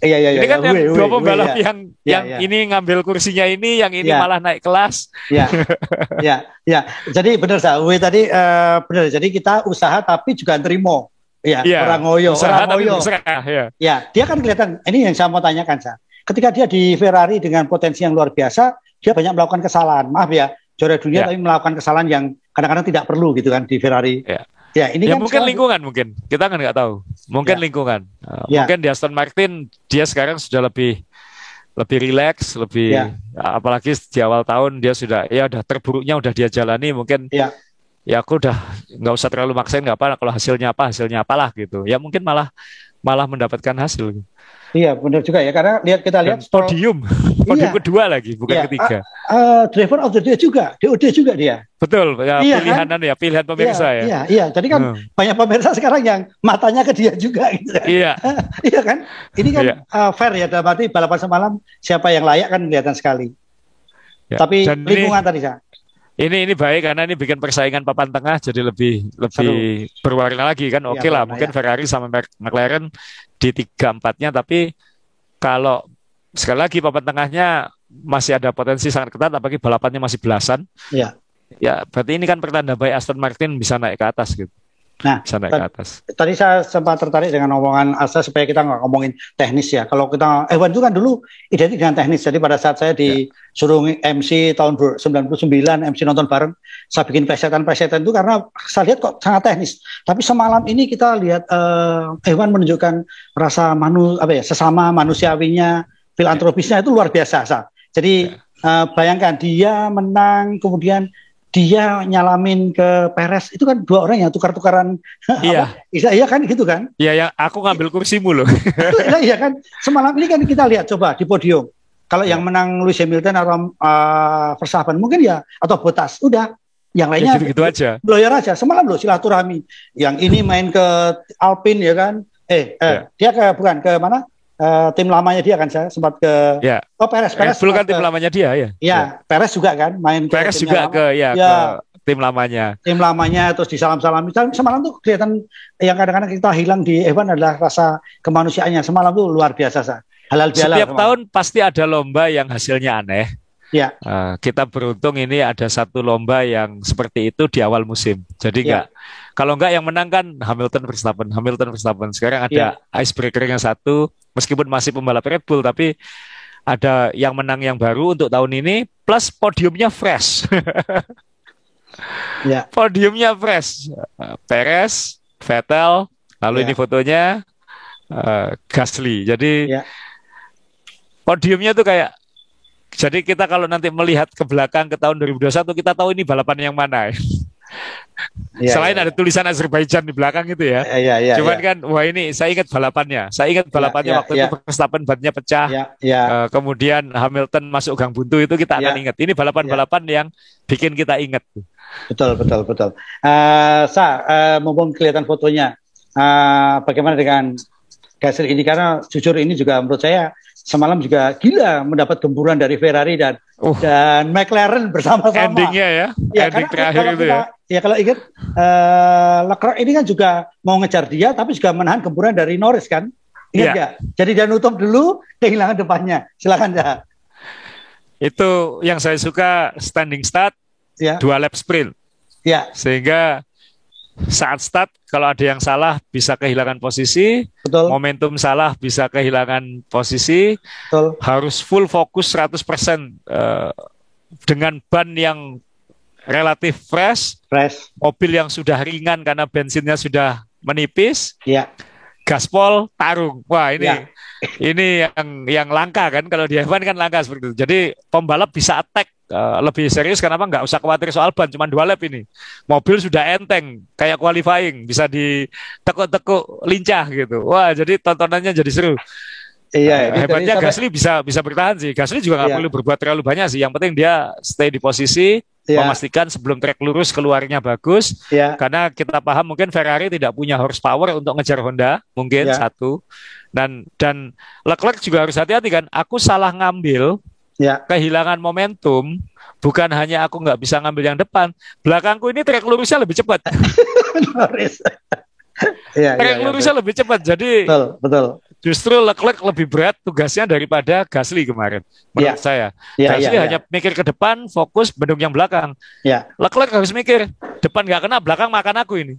ini kan yang dua pembalap yang ini ngambil kursinya ini, yang ini malah naik kelas. Jadi benar Sa, tadi benar. Jadi kita usaha tapi juga terima. Orang ngoyo. Usaha tapi berserah. Dia kan kelihatan. Ini yang saya mau tanyakan Sa. Ketika dia di Ferrari dengan potensi yang luar biasa, dia banyak melakukan kesalahan. Maaf ya, juara dunia tapi melakukan kesalahan yang kadang-kadang tidak perlu gitu kan di Ferrari. Ini kan mungkin lingkungan, mungkin kita kan nggak tahu. Mungkin lingkungan. Mungkin di Aston Martin dia sekarang sudah lebih rileks, apalagi di awal tahun dia sudah udah terburuknya udah dia jalani. Mungkin aku udah nggak usah terlalu maksain, nggak apa, kalau hasilnya apalah gitu. Ya mungkin malah mendapatkan hasil. Iya benar juga ya, karena kita lihat podium kedua lagi, bukan ketiga. Driver of the day juga, DOD juga dia. Betul, pilihan kan? Pilihan pemirsa ya. Iya, jadi kan banyak pemirsa sekarang yang matanya ke dia juga gitu. Iya kan? Ini kan fair ya, dalam arti balapan semalam siapa yang layak kan kelihatan sekali. Tapi lingkungan tadi Sa. Ini baik karena ini bikin persaingan papan tengah jadi lebih berwarna lagi kan. Oke lah, mungkin Ferrari sama McLaren di 3-4-nya, tapi kalau sekali lagi papan tengahnya masih ada potensi sangat ketat, apalagi balapannya masih belasan. Ya berarti ini kan pertanda baik Aston Martin bisa naik ke atas gitu. Nah, tadi saya sempat tertarik dengan omongan Asa supaya kita nggak ngomongin teknis ya. Kalau kita F1 itu kan dulu identik dengan teknis. Jadi pada saat saya disuruh MC tahun 99, MC nonton bareng, saya bikin presetan itu karena saya lihat kok sangat teknis. Tapi semalam ini kita lihat F1 menunjukkan rasa sesama manusiawinya, filantropisnya itu luar biasa. Jadi bayangkan dia menang, kemudian dia nyalamin ke Perez, itu kan dua orang yang tukar-tukaran. Iya kan gitu kan? Iya, yang aku ngambil kursimu loh. Iya kan? Semalam ini kan kita lihat coba di podium. Kalau yang menang Lewis Hamilton atau Verstappen mungkin atau Bottas, udah. Yang lainnya gitu aja. Lawyer aja. Semalam loh silaturahmi. Yang ini main ke Alpine ya kan? Dia bukan ke mana? Tim lamanya dia kan, saya sempat ke Perez kan tim lamanya dia Perez juga kan main Perez juga ke tim lamanya terus disalam-salami. Semalam tuh kelihatan yang kadang-kadang kita hilang di F1 adalah rasa kemanusiaannya. Semalam tuh luar biasa halal bihalal. Setiap tahun pasti ada lomba yang hasilnya aneh. Kita beruntung ini ada satu lomba yang seperti itu di awal musim, jadi Kalau enggak yang menang kan Hamilton Verstappen, Hamilton Verstappen. Sekarang ada icebreaker yang satu, meskipun masih pembalap Red Bull, tapi ada yang menang yang baru untuk tahun ini, plus podiumnya fresh. Podiumnya fresh. Perez, Vettel, lalu ini fotonya Gasly. Jadi podiumnya tuh kayak, jadi kita kalau nanti melihat ke belakang ke tahun 2021, kita tahu ini balapan yang mana. Selain ada tulisan Azerbaijan di belakang itu ya. Cuman kan, wah ini saya ingat balapannya. Saya ingat balapannya waktu itu Verstappen bannya pecah. Kemudian Hamilton masuk gang buntu itu kita akan ingat. Ini balapan-balapan yang bikin kita ingat. Betul. Mumpung kelihatan fotonya, bagaimana dengan Gasly ini? Karena jujur ini juga menurut saya semalam juga gila mendapat gemburan dari Ferrari dan McLaren bersama-sama. Endingnya ending terakhir itu ya. Ya kalau ingat Leclerc ini kan juga mau ngejar dia, tapi juga menahan gemburan dari Norris kan. Ingat nggak? Jadi dia nutup dulu, kehilangan depannya. Silakan ya. Itu yang saya suka, standing start, 2 lap sprint. Sehingga saat start, kalau ada yang salah bisa kehilangan posisi, momentum salah bisa kehilangan posisi, harus full fokus 100% dengan ban yang relatif fresh, mobil yang sudah ringan karena bensinnya sudah menipis, gaspol, tarung. Wah ini yang langka kan, kalau di F1 kan langka seperti itu. Jadi pembalap bisa attack lebih serius, kenapa nggak usah khawatir soal ban, cuma 2 lap ini. Mobil sudah enteng, kayak qualifying, bisa ditekuk-tekuk lincah gitu. Wah, jadi tontonannya jadi seru. Hebatnya Gasly bisa bertahan sih. Gasly juga nggak perlu berbuat terlalu banyak sih. Yang penting dia stay di posisi, memastikan sebelum trek lurus keluarnya bagus. Karena kita paham mungkin Ferrari tidak punya horsepower untuk ngejar Honda, mungkin satu. Dan Leclerc juga harus hati-hati kan. Aku salah ngambil, kehilangan momentum, bukan hanya aku nggak bisa ngambil yang depan, belakangku ini trek lurusnya lebih cepat. Trek lurusnya lebih cepat, jadi betul. Justru Leclerc lebih berat tugasnya daripada Gasly kemarin, menurut saya. Gasly hanya mikir ke depan, fokus bendung yang belakang. Leclerc harus mikir depan nggak kena, belakang makan aku ini.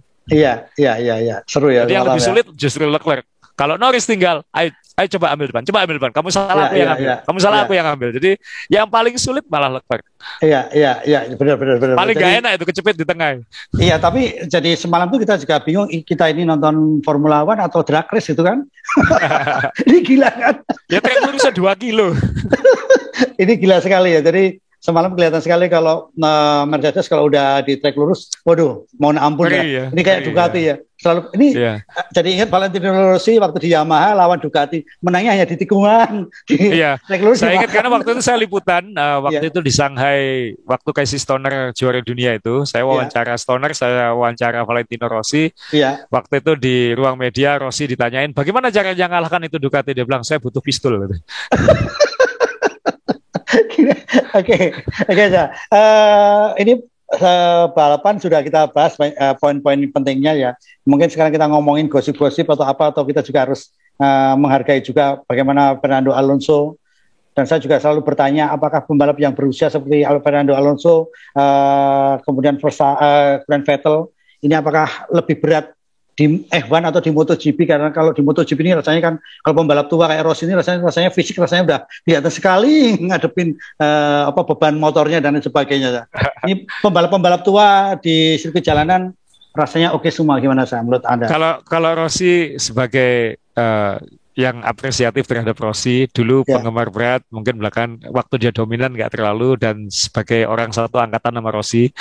Seru ya. Jadi yang lebih sulit justru Leclerc. Kalau Norris tinggal, ayo coba ambil depan. Kamu salah aku yang ambil. Kamu salah aku yang ambil. Jadi yang paling sulit malah Leclerc. Benar. Paling nggak enak itu kecepit di tengah. Iya, tapi jadi semalam tuh kita juga bingung, kita ini nonton Formula One atau drag race itu kan? Ini gila kan? Ya trek lurusnya 2 kilo. Ini gila sekali ya. Jadi semalam kelihatan sekali kalau Mercedes kalau udah di trek lurus, waduh, mohon ampun ya. Ini kayak Ducati ya. Selalu ini jadi ingat Valentino Rossi waktu di Yamaha lawan Ducati, menangnya hanya di tikungan. Trek lurus. Saya ingat karena waktu itu saya liputan waktu itu di Shanghai, waktu Casey Stoner juara dunia itu, saya wawancara Stoner, saya wawancara Valentino Rossi. Waktu itu di ruang media Rossi ditanyain bagaimana caranya ngalahkan itu Ducati, dia bilang saya butuh pistol. Oke. Ini balapan sudah kita bahas poin-poin pentingnya ya. Mungkin sekarang kita ngomongin gosip-gosip atau apa, atau kita juga harus menghargai juga bagaimana Fernando Alonso. Dan saya juga selalu bertanya, apakah pembalap yang berusia seperti Fernando Alonso, kemudian Vettel, ini apakah lebih berat di F1 atau di MotoGP? Karena kalau di MotoGP ini rasanya kan, kalau pembalap tua kayak Rossi ini rasanya fisik rasanya udah di atas sekali ngadepin beban motornya dan sebagainya. Ini pembalap tua di sirkuit jalanan rasanya oke semua. Gimana menurut Anda? Kalau Rossi sebagai yang apresiatif terhadap Rossi dulu, penggemar berat, mungkin belakang waktu dia dominan nggak terlalu, dan sebagai orang satu angkatan sama Rossi.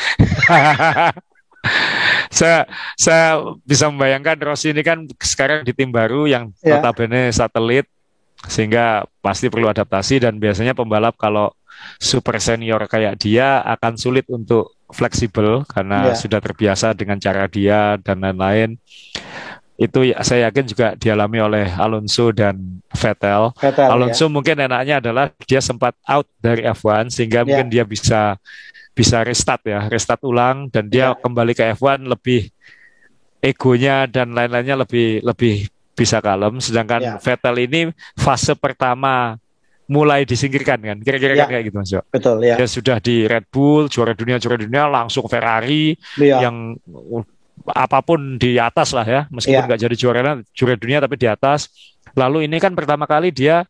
Saya bisa membayangkan Rossi ini kan sekarang di tim baru yang notabene satelit, sehingga pasti perlu adaptasi, dan biasanya pembalap kalau super senior kayak dia akan sulit untuk fleksibel karena sudah terbiasa dengan cara dia dan lain-lain. Itu saya yakin juga dialami oleh Alonso dan Vettel. Alonso mungkin enaknya adalah dia sempat out dari F1 sehingga mungkin dia bisa restart ulang, dan dia kembali ke F1 lebih egonya dan lain-lainnya lebih bisa kalem. Sedangkan Vettel ini fase pertama mulai disingkirkan kan, kira-kira kan kayak gitu Mas Jo. Betul ya. Dia sudah di Red Bull juara dunia langsung Ferrari yang apapun di atas lah ya, meskipun nggak jadi juara dunia tapi di atas. Lalu ini kan pertama kali dia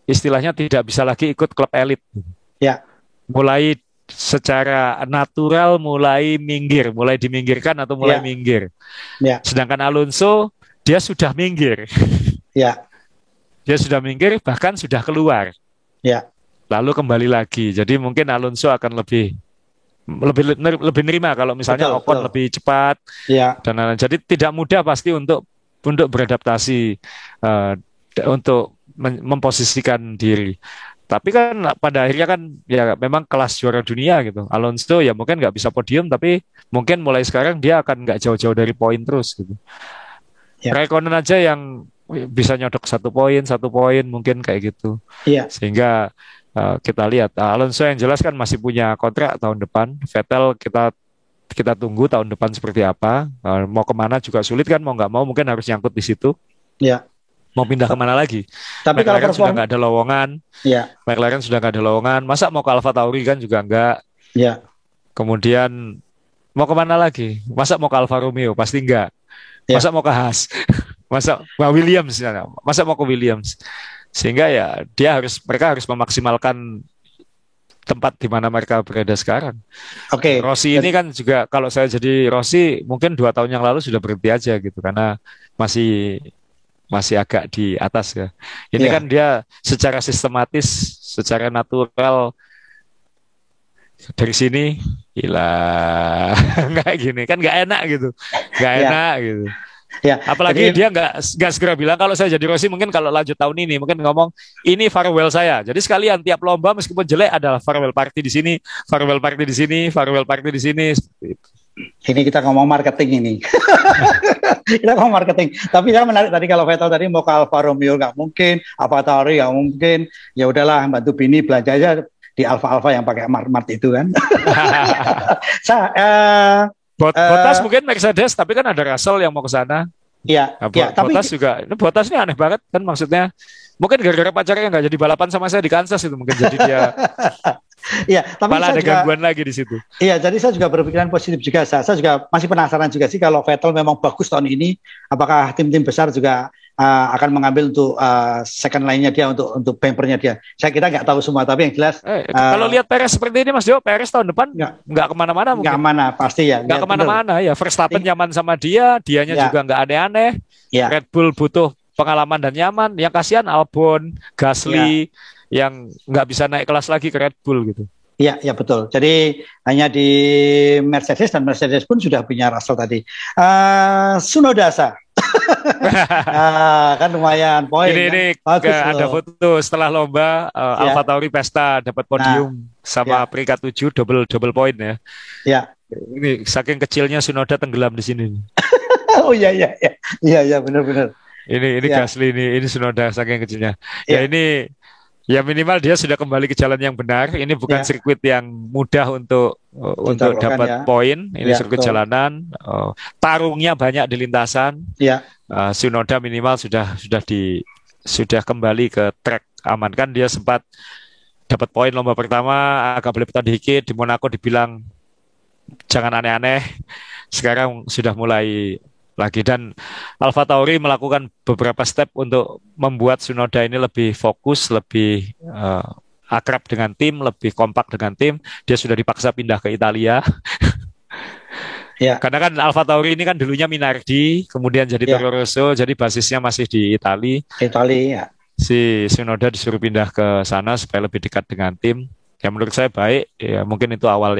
istilahnya tidak bisa lagi ikut klub elit. Ya. Mulai secara natural mulai diminggirkan atau mulai minggir. Ya. Sedangkan Alonso dia sudah minggir. Ya. Dia sudah minggir bahkan sudah keluar. Ya. Lalu kembali lagi. Jadi mungkin Alonso akan lebih nerima kalau misalnya Ocon lebih cepat. Ya. Dan jadi tidak mudah pasti untuk beradaptasi, untuk memposisikan diri. Tapi kan pada akhirnya kan ya memang kelas juara dunia gitu. Alonso ya mungkin nggak bisa podium, tapi mungkin mulai sekarang dia akan nggak jauh-jauh dari poin terus gitu. Ya. Raikkonen aja yang bisa nyodok 1 poin mungkin kayak gitu. Ya. Sehingga kita lihat Alonso yang jelas kan masih punya kontrak tahun depan. Vettel kita tunggu tahun depan seperti apa. Mau kemana juga sulit kan, mau nggak mau mungkin harus nyangkut di situ. Ya. Mau pindah kemana lagi? Tapi McLaren sudah nggak ada lowongan. Ya. McLaren sudah nggak ada lowongan. Masa mau ke Alfa Tauri kan juga nggak. Ya. Kemudian mau kemana lagi? Masa mau ke Alfa Romeo? Pasti nggak. Ya. Masa mau ke Haas? Masa Williams? Masa mau ke Williams? Sehingga ya mereka harus memaksimalkan tempat di mana mereka berada sekarang. Oke. Rossi ini kan juga kalau saya jadi Rossi mungkin 2 tahun yang lalu sudah berhenti aja gitu karena masih agak di atas ya. Ini kan dia secara sistematis, secara natural dari sini hilang nggak gini kan nggak enak gitu, nggak enak gitu. Ya, apalagi dia nggak segera bilang kalau saya jadi Rossi mungkin kalau lanjut tahun ini mungkin ngomong ini farewell saya. Jadi sekalian tiap lomba meskipun jelek adalah farewell party di sini, farewell party di sini, farewell party di sini. Ini kita ngomong marketing ini. Kita ngomong marketing. Tapi saya menarik tadi kalau Vettel tadi mau ke Alfa Romeo nggak mungkin, Alfa Tauri nggak mungkin. Ya udahlah bantu bini belanja aja di Alfa yang pakai Mart itu kan. Bottas mungkin Mercedes, tapi kan ada Russell yang mau ke sana. Iya. Bottas juga. Bottas ini aneh banget kan maksudnya. Mungkin gara-gara pacarnya nggak jadi balapan sama saya di Kansas itu mungkin jadi dia. Iya, tapi malah ada gangguan lagi di situ. Iya, jadi saya juga berpikiran positif juga. Saya juga masih penasaran juga sih kalau Vettel memang bagus tahun ini, apakah tim-tim besar juga akan mengambil untuk second line-nya dia untuk bumpernya dia. Saya kira nggak tahu semua, tapi yang jelas. Kalau lihat Perez seperti ini, Mas Jo, Perez tahun depan nggak kemana-mana mungkin. Nggak mana, pasti ya. Nggak kemana-mana ya. Verstappen nyaman sama dianya juga nggak aneh-aneh. Ya. Red Bull butuh pengalaman dan nyaman. Yang kasihan Albon, Gasly. Yang nggak bisa naik kelas lagi ke Red Bull gitu. Iya, ya betul. Jadi hanya di Mercedes dan Mercedes pun sudah punya Russell tadi. Tsunoda kan lumayan poin. Ini ada foto setelah lomba Alfa Tauri Pesta dapat podium sama peringkat 7 double poin ya. Iya. Ini saking kecilnya Tsunoda tenggelam di sini. Oh iya benar. Ini Gasly ini Tsunoda saking kecilnya. Ya ini. Ya minimal dia sudah kembali ke jalan yang benar. Ini bukan sirkuit yang mudah untuk dapat poin. Ini sirkuit jalanan. Tarungnya banyak di lintasan. Ya. Tsunoda minimal sudah kembali ke track aman kan. Dia sempat dapat poin lomba pertama agak belepotan dikit. Di Monaco dibilang jangan aneh-aneh. Sekarang sudah mulai lagi dan Alfa Tauri melakukan beberapa step untuk membuat Tsunoda ini lebih fokus, lebih akrab dengan tim, lebih kompak dengan tim. Dia sudah dipaksa pindah ke Italia. Ya. Karena kan Alfa Tauri ini kan dulunya Minardi, kemudian jadi Toro Rosso, jadi basisnya masih di Italia. Ya. Si Tsunoda disuruh pindah ke sana supaya lebih dekat dengan tim. Ya menurut saya baik. Ya mungkin itu awal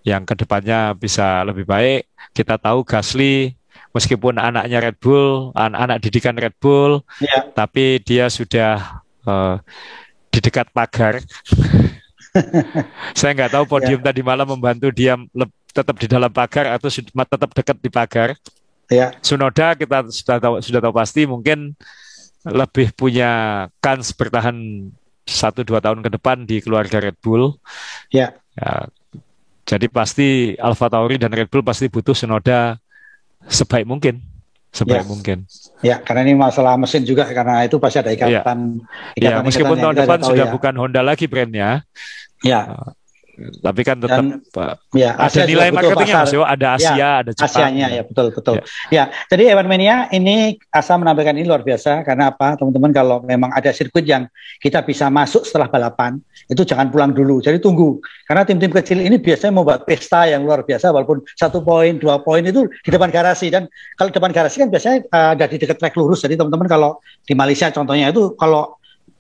yang kedepannya bisa lebih baik. Kita tahu Gasly meskipun anaknya Red Bull, anak didikan Red Bull, tapi dia sudah di dekat pagar. Saya nggak tahu podium tadi malam membantu dia tetap di dalam pagar atau tetap dekat di pagar. Tsunoda kita sudah tahu pasti mungkin lebih punya kans bertahan 1-2 tahun ke depan di keluarga Red Bull. Ya, jadi pasti Alfa Tauri dan Red Bull pasti butuh Tsunoda sebaik mungkin. Ya, karena ini masalah mesin juga, karena itu pasti ada ikatan. Meskipun tahun depan sudah bukan Honda lagi brandnya. Ya. Tapi kan tetap ya, ada nilai marketingnya Mas Yo, ada Asia, ada Jepang. Asianya ya, betul. Ya, jadi Evan Mania ini Asa menambahkan ini luar biasa karena apa? Teman-teman kalau memang ada sirkuit yang kita bisa masuk setelah balapan, itu jangan pulang dulu. Jadi tunggu. Karena tim-tim kecil ini biasanya membuat pesta yang luar biasa walaupun 1 poin, 2 poin itu di depan garasi, dan kalau depan garasi kan biasanya ada di dekat trek lurus. Jadi teman-teman kalau di Malaysia contohnya itu kalau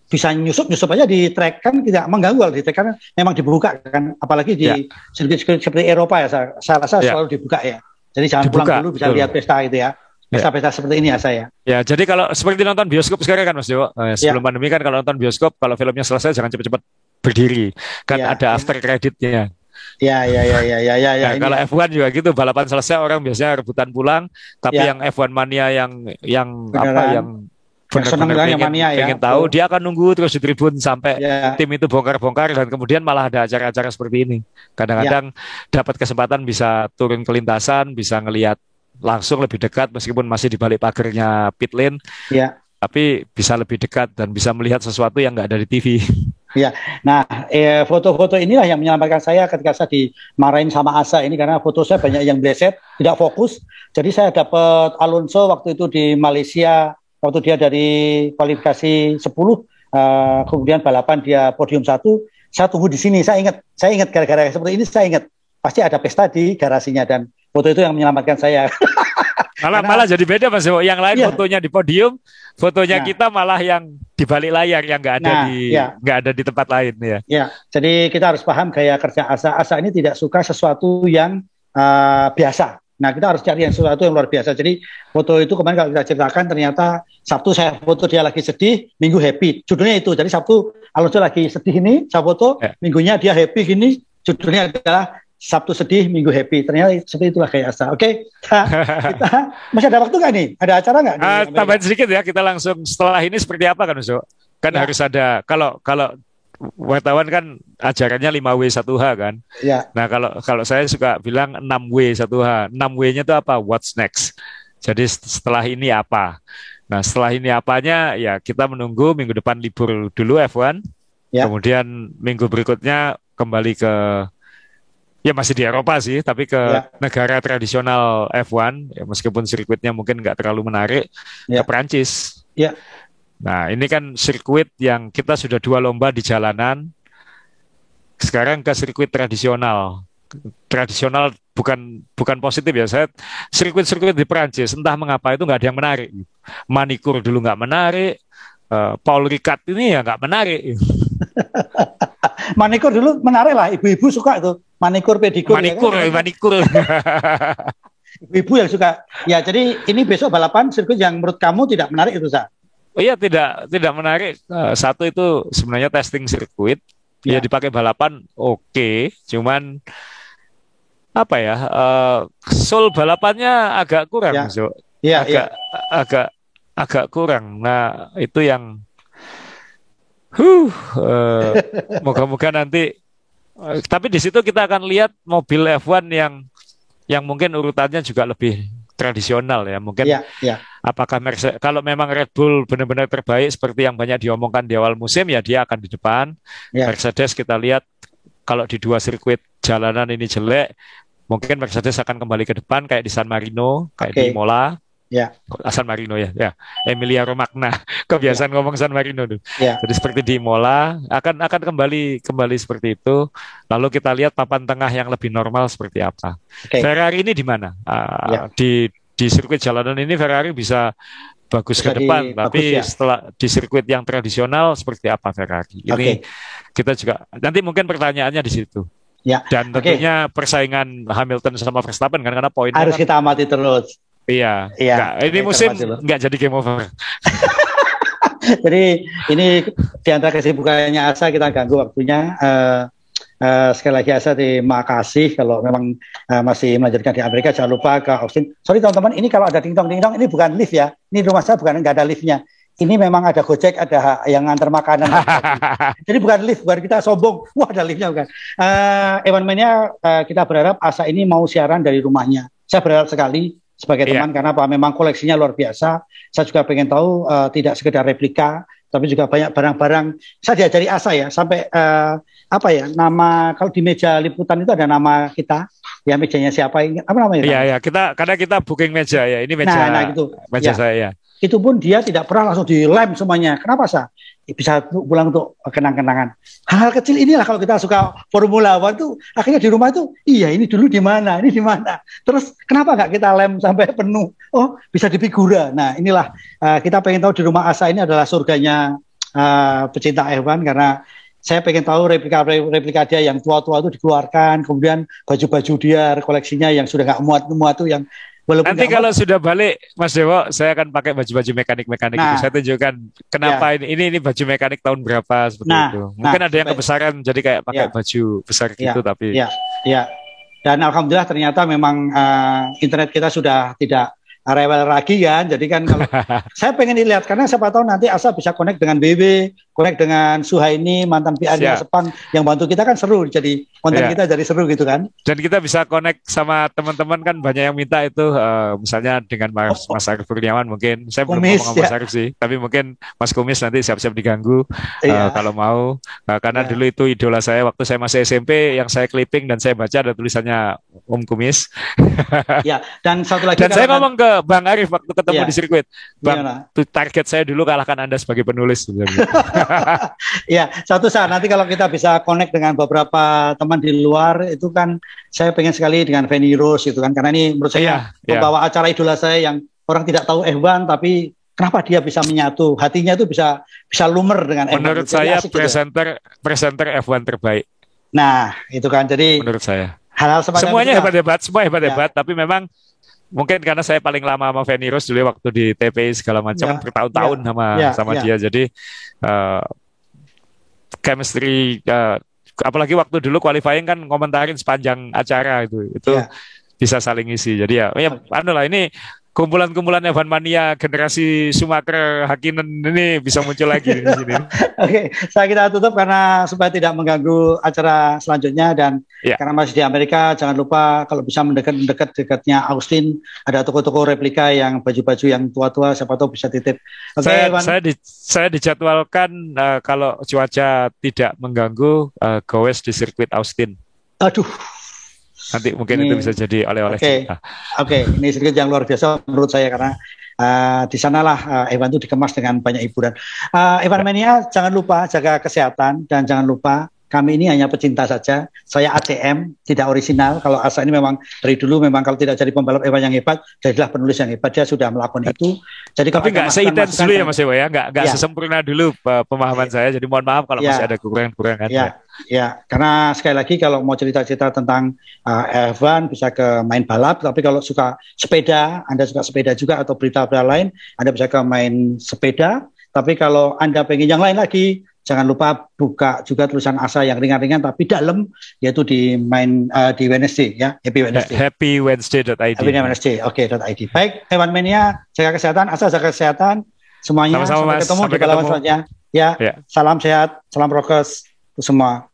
bisa nyusup aja di trek kan tidak mengganggu, kalau di trek kan memang dibuka kan, apalagi di sirkuit seperti Eropa ya saya rasa selalu dibuka ya, jadi jangan pulang dulu, bisa lihat pesta gitu ya, pesta-pesta seperti ini ya saya. Ya, jadi kalau seperti nonton bioskop sekarang kan Mas Dewo, sebelum pandemi kan kalau nonton bioskop, kalau filmnya selesai jangan cepat-cepat berdiri kan, ada after creditnya. Ya. Kalau F1 juga gitu, balapan selesai orang biasanya rebutan pulang, tapi yang F1 mania yang benar-benar pengen tahu, dia akan nunggu terus di tribun sampai tim itu bongkar-bongkar, dan kemudian malah ada acara-acara seperti ini. Kadang-kadang dapat kesempatan bisa turun ke lintasan, bisa ngelihat langsung lebih dekat meskipun masih di balik pagarnya pit lane. Tapi bisa lebih dekat dan bisa melihat sesuatu yang nggak ada di TV. Ya, nah foto-foto inilah yang menyelamatkan saya ketika saya dimarahin sama Asa ini, karena foto saya banyak yang bleset, tidak fokus. Jadi saya dapat Alonso waktu itu di Malaysia, waktu dia dari kualifikasi 10, kemudian balapan dia podium 1, saya tunggu di sini. Saya ingat gara-gara seperti ini, saya ingat pasti ada pesta di garasinya, dan foto itu yang menyelamatkan saya. Malah jadi beda Mas. Yang lain fotonya di podium, fotonya kita malah yang di balik layar, yang nggak ada di tempat lain ya. Ya, jadi kita harus paham gaya kerja Asa. Asa ini tidak suka sesuatu yang biasa. Nah, kita harus cari yang sesuatu yang luar biasa. Jadi foto itu kemarin kalau kita ceritakan, ternyata Sabtu saya foto dia lagi sedih, Minggu happy. Judulnya itu. Jadi Sabtu Alonso lagi sedih ini, saya foto, Minggunya dia happy gini, judulnya adalah Sabtu sedih, Minggu happy. Ternyata seperti itulah kayak Asa. Oke, kita masih ada waktu nggak nih? Ada acara nggak? Tambahin sedikit ya, kita langsung setelah ini seperti apa kan, Uso? Kan harus ada, kalau wartawan kan ajarannya 5W1H kan. Nah, kalau saya suka bilang 6W1H. 6W-nya itu apa? What's next? Jadi setelah ini apa? Nah, setelah ini apanya ya kita menunggu minggu depan libur dulu F1. Kemudian minggu berikutnya kembali ke, ya masih di Eropa sih, tapi ke negara tradisional F1, ya meskipun sirkuitnya mungkin nggak terlalu menarik, ke Perancis. Nah, ini kan sirkuit yang kita sudah 2 lomba di jalanan, sekarang ke sirkuit tradisional. Tradisional bukan positif ya, saya sirkuit-sirkuit di Perancis entah mengapa itu nggak ada yang menarik. Manikur dulu nggak menarik, Paul Ricard ini ya nggak menarik. Manikur dulu menarik lah, ibu-ibu suka itu manikur pedikur. Manikur. Ibu-ibu yang suka. Ya, jadi ini besok balapan sirkuit yang menurut kamu tidak menarik itu, Sa? Oh iya, tidak menarik. Satu itu sebenarnya testing sirkuit, ya dipakai balapan oke, cuman apa ya, soul balapannya agak kurang, agak kurang. Nah, itu yang moga-moga nanti. Tapi di situ kita akan lihat mobil F1 yang mungkin urutannya juga lebih tradisional ya, mungkin apakah Mercedes, kalau memang Red Bull benar-benar terbaik seperti yang banyak diomongkan di awal musim, ya dia akan di depan. Mercedes kita lihat kalau di 2 sirkuit jalanan ini jelek, mungkin Mercedes akan kembali ke depan kayak di San Marino, kayak di Imola. San Marino ya, Emilia Romagna, kebiasaan ngomong San Marino tuh. Jadi seperti di Imola akan kembali seperti itu. Lalu kita lihat papan tengah yang lebih normal seperti apa. Ferrari ini di mana? Di sirkuit jalanan ini Ferrari bisa bagus ke depan, tapi setelah di sirkuit yang tradisional seperti apa Ferrari? Ini kita juga nanti mungkin pertanyaannya di situ. Dan tentunya persaingan Hamilton sama Verstappen kan, karena poinnya harus kita amati terus. Iya. Ini musim nggak jadi game over. Jadi ini di antara kesibukannya Asa, kita ganggu waktunya. Sekali lagi Asa terima kasih. Kalau memang masih melanjutkan di Amerika, jangan lupa ke Austin. Sorry teman-teman, ini kalau ada ding-dong, ini bukan lift ya. Ini rumah saya nggak ada liftnya. Ini memang ada Gojek, ada yang ngantar makanan. Jadi bukan lift, bukan kita sombong. Wah, ada liftnya bukan. Evan Mania, kita berharap Asa ini mau siaran dari rumahnya. Saya berharap sekali sebagai teman, karena Pak memang koleksinya luar biasa. Saya juga pengen tahu tidak sekedar replika, tapi juga banyak barang-barang. Saya diajari Asa ya, sampai apa ya, nama kalau di meja liputan itu ada nama kita, ya mejanya siapa, apa namanya? Iya, karena kita booking meja ya, ini meja, gitu. Meja ya. Saya ya. Itu pun dia tidak pernah langsung dilem semuanya. Kenapa sah? Bisa pulang untuk kenang-kenangan. Hal-hal kecil inilah kalau kita suka Formula One tuh, akhirnya di rumah itu, iya ini dulu di mana, ini di mana. Terus kenapa nggak kita lem sampai penuh? Oh bisa di figura. Nah inilah kita pengen tahu di rumah Asa ini adalah surganya pecinta F1, karena saya pengen tahu replika dia yang tua-tua itu dikeluarkan, kemudian baju-baju dia koleksinya yang sudah nggak muat-muat tuh yang nanti kalau sudah balik Mas Dewo, saya akan pakai baju-baju mekanik-mekanik itu. Saya tunjukkan kenapa ini baju mekanik tahun berapa seperti itu. Mungkin ada yang kebesaran jadi kayak pakai baju besar gitu tapi. Ya. Dan alhamdulillah ternyata memang internet kita sudah tidak rewel lagi kan. Jadi kan kalau saya pengen dilihat, karena siapa tahu nanti Asa bisa connect dengan BB, connect dengan Suhaini, mantan PR-nya Sepang yang bantu kita, kan seru, jadi konten kita jadi seru gitu kan. Dan kita bisa connect sama teman-teman, kan banyak yang minta itu misalnya dengan Mas Arief Kurniawan, mungkin saya belum ngomong sama Mas Arief sih, tapi mungkin Mas Kumis nanti siap-siap diganggu kalau mau, karena dulu itu idola saya waktu saya masih SMP, yang saya clipping dan saya baca ada tulisannya Om Kumis. Ya, dan satu lagi, dan saya ngomong ke Bang Arief waktu ketemu di sirkuit, Bang, target saya dulu kalahkan Anda sebagai penulis sebenarnya. Ya, satu saat nanti kalau kita bisa connect dengan beberapa teman di luar, itu kan saya pengen sekali dengan Feni Rose gitu kan, karena ini menurut saya membawa acara idola saya yang orang tidak tahu F1, tapi kenapa dia bisa menyatu, hatinya itu bisa lumer dengan F1. Menurut saya presenter F1 terbaik. Nah, itu kan, jadi menurut saya hal-hal semuanya hebat-hebat, semua hebat-hebat, tapi memang mungkin karena saya paling lama sama Feni Rose dulu waktu di TPI segala macam bertahun-tahun sama dia, jadi chemistry, apalagi waktu dulu qualifying kan komentarin sepanjang acara itu bisa saling isi. Jadi ini kumpulan-kumpulan F1 mania generasi Schumacher, Hakkinen ini bisa muncul lagi di sini. Oke, kita tutup karena supaya tidak mengganggu acara selanjutnya, dan karena masih di Amerika, jangan lupa kalau bisa mendekat dekatnya Austin, ada toko-toko replika yang baju-baju yang tua-tua, siapa tahu bisa titip. Saya dijadwalkan kalau cuaca tidak mengganggu goes di sirkuit Austin. Aduh. Nanti mungkin itu bisa jadi oleh-oleh. Oke, ini sirkuit yang luar biasa menurut saya, karena di sanalah F1 itu dikemas dengan banyak hiburan. F1 Mania, jangan lupa jaga kesehatan, dan jangan lupa kami ini hanya pecinta saja. Saya ATM, tidak orisinal. Kalau Asa ini memang dari dulu memang kalau tidak jadi pembalap F1 yang hebat, jadilah penulis yang hebat. Dia sudah melakukan itu. Jadi tapi nggak seintens dulu ya Mas Ewa ya, nggak sesempurna dulu pemahaman saya. Jadi mohon maaf kalau masih ada kekurangan-kekurangan. Ya, karena sekali lagi kalau mau cerita-cerita tentang F1 bisa ke main balap, tapi kalau suka sepeda, Anda suka sepeda juga atau berita-berita lain, Anda bisa ke main sepeda. Tapi kalau Anda pengen yang lain lagi, jangan lupa buka juga tulisan Asa yang ringan-ringan tapi dalam, yaitu di di Wednesday ya, Happy Wednesday. Happywednesday.id. Happy Wednesday, oke.id. Baik, F1 Mania, jaga kesehatan, Asa jaga kesehatan, semuanya. Sama-sama, sampai ketemu di balapan selanjutnya. Ya, salam sehat, salam prokes semua.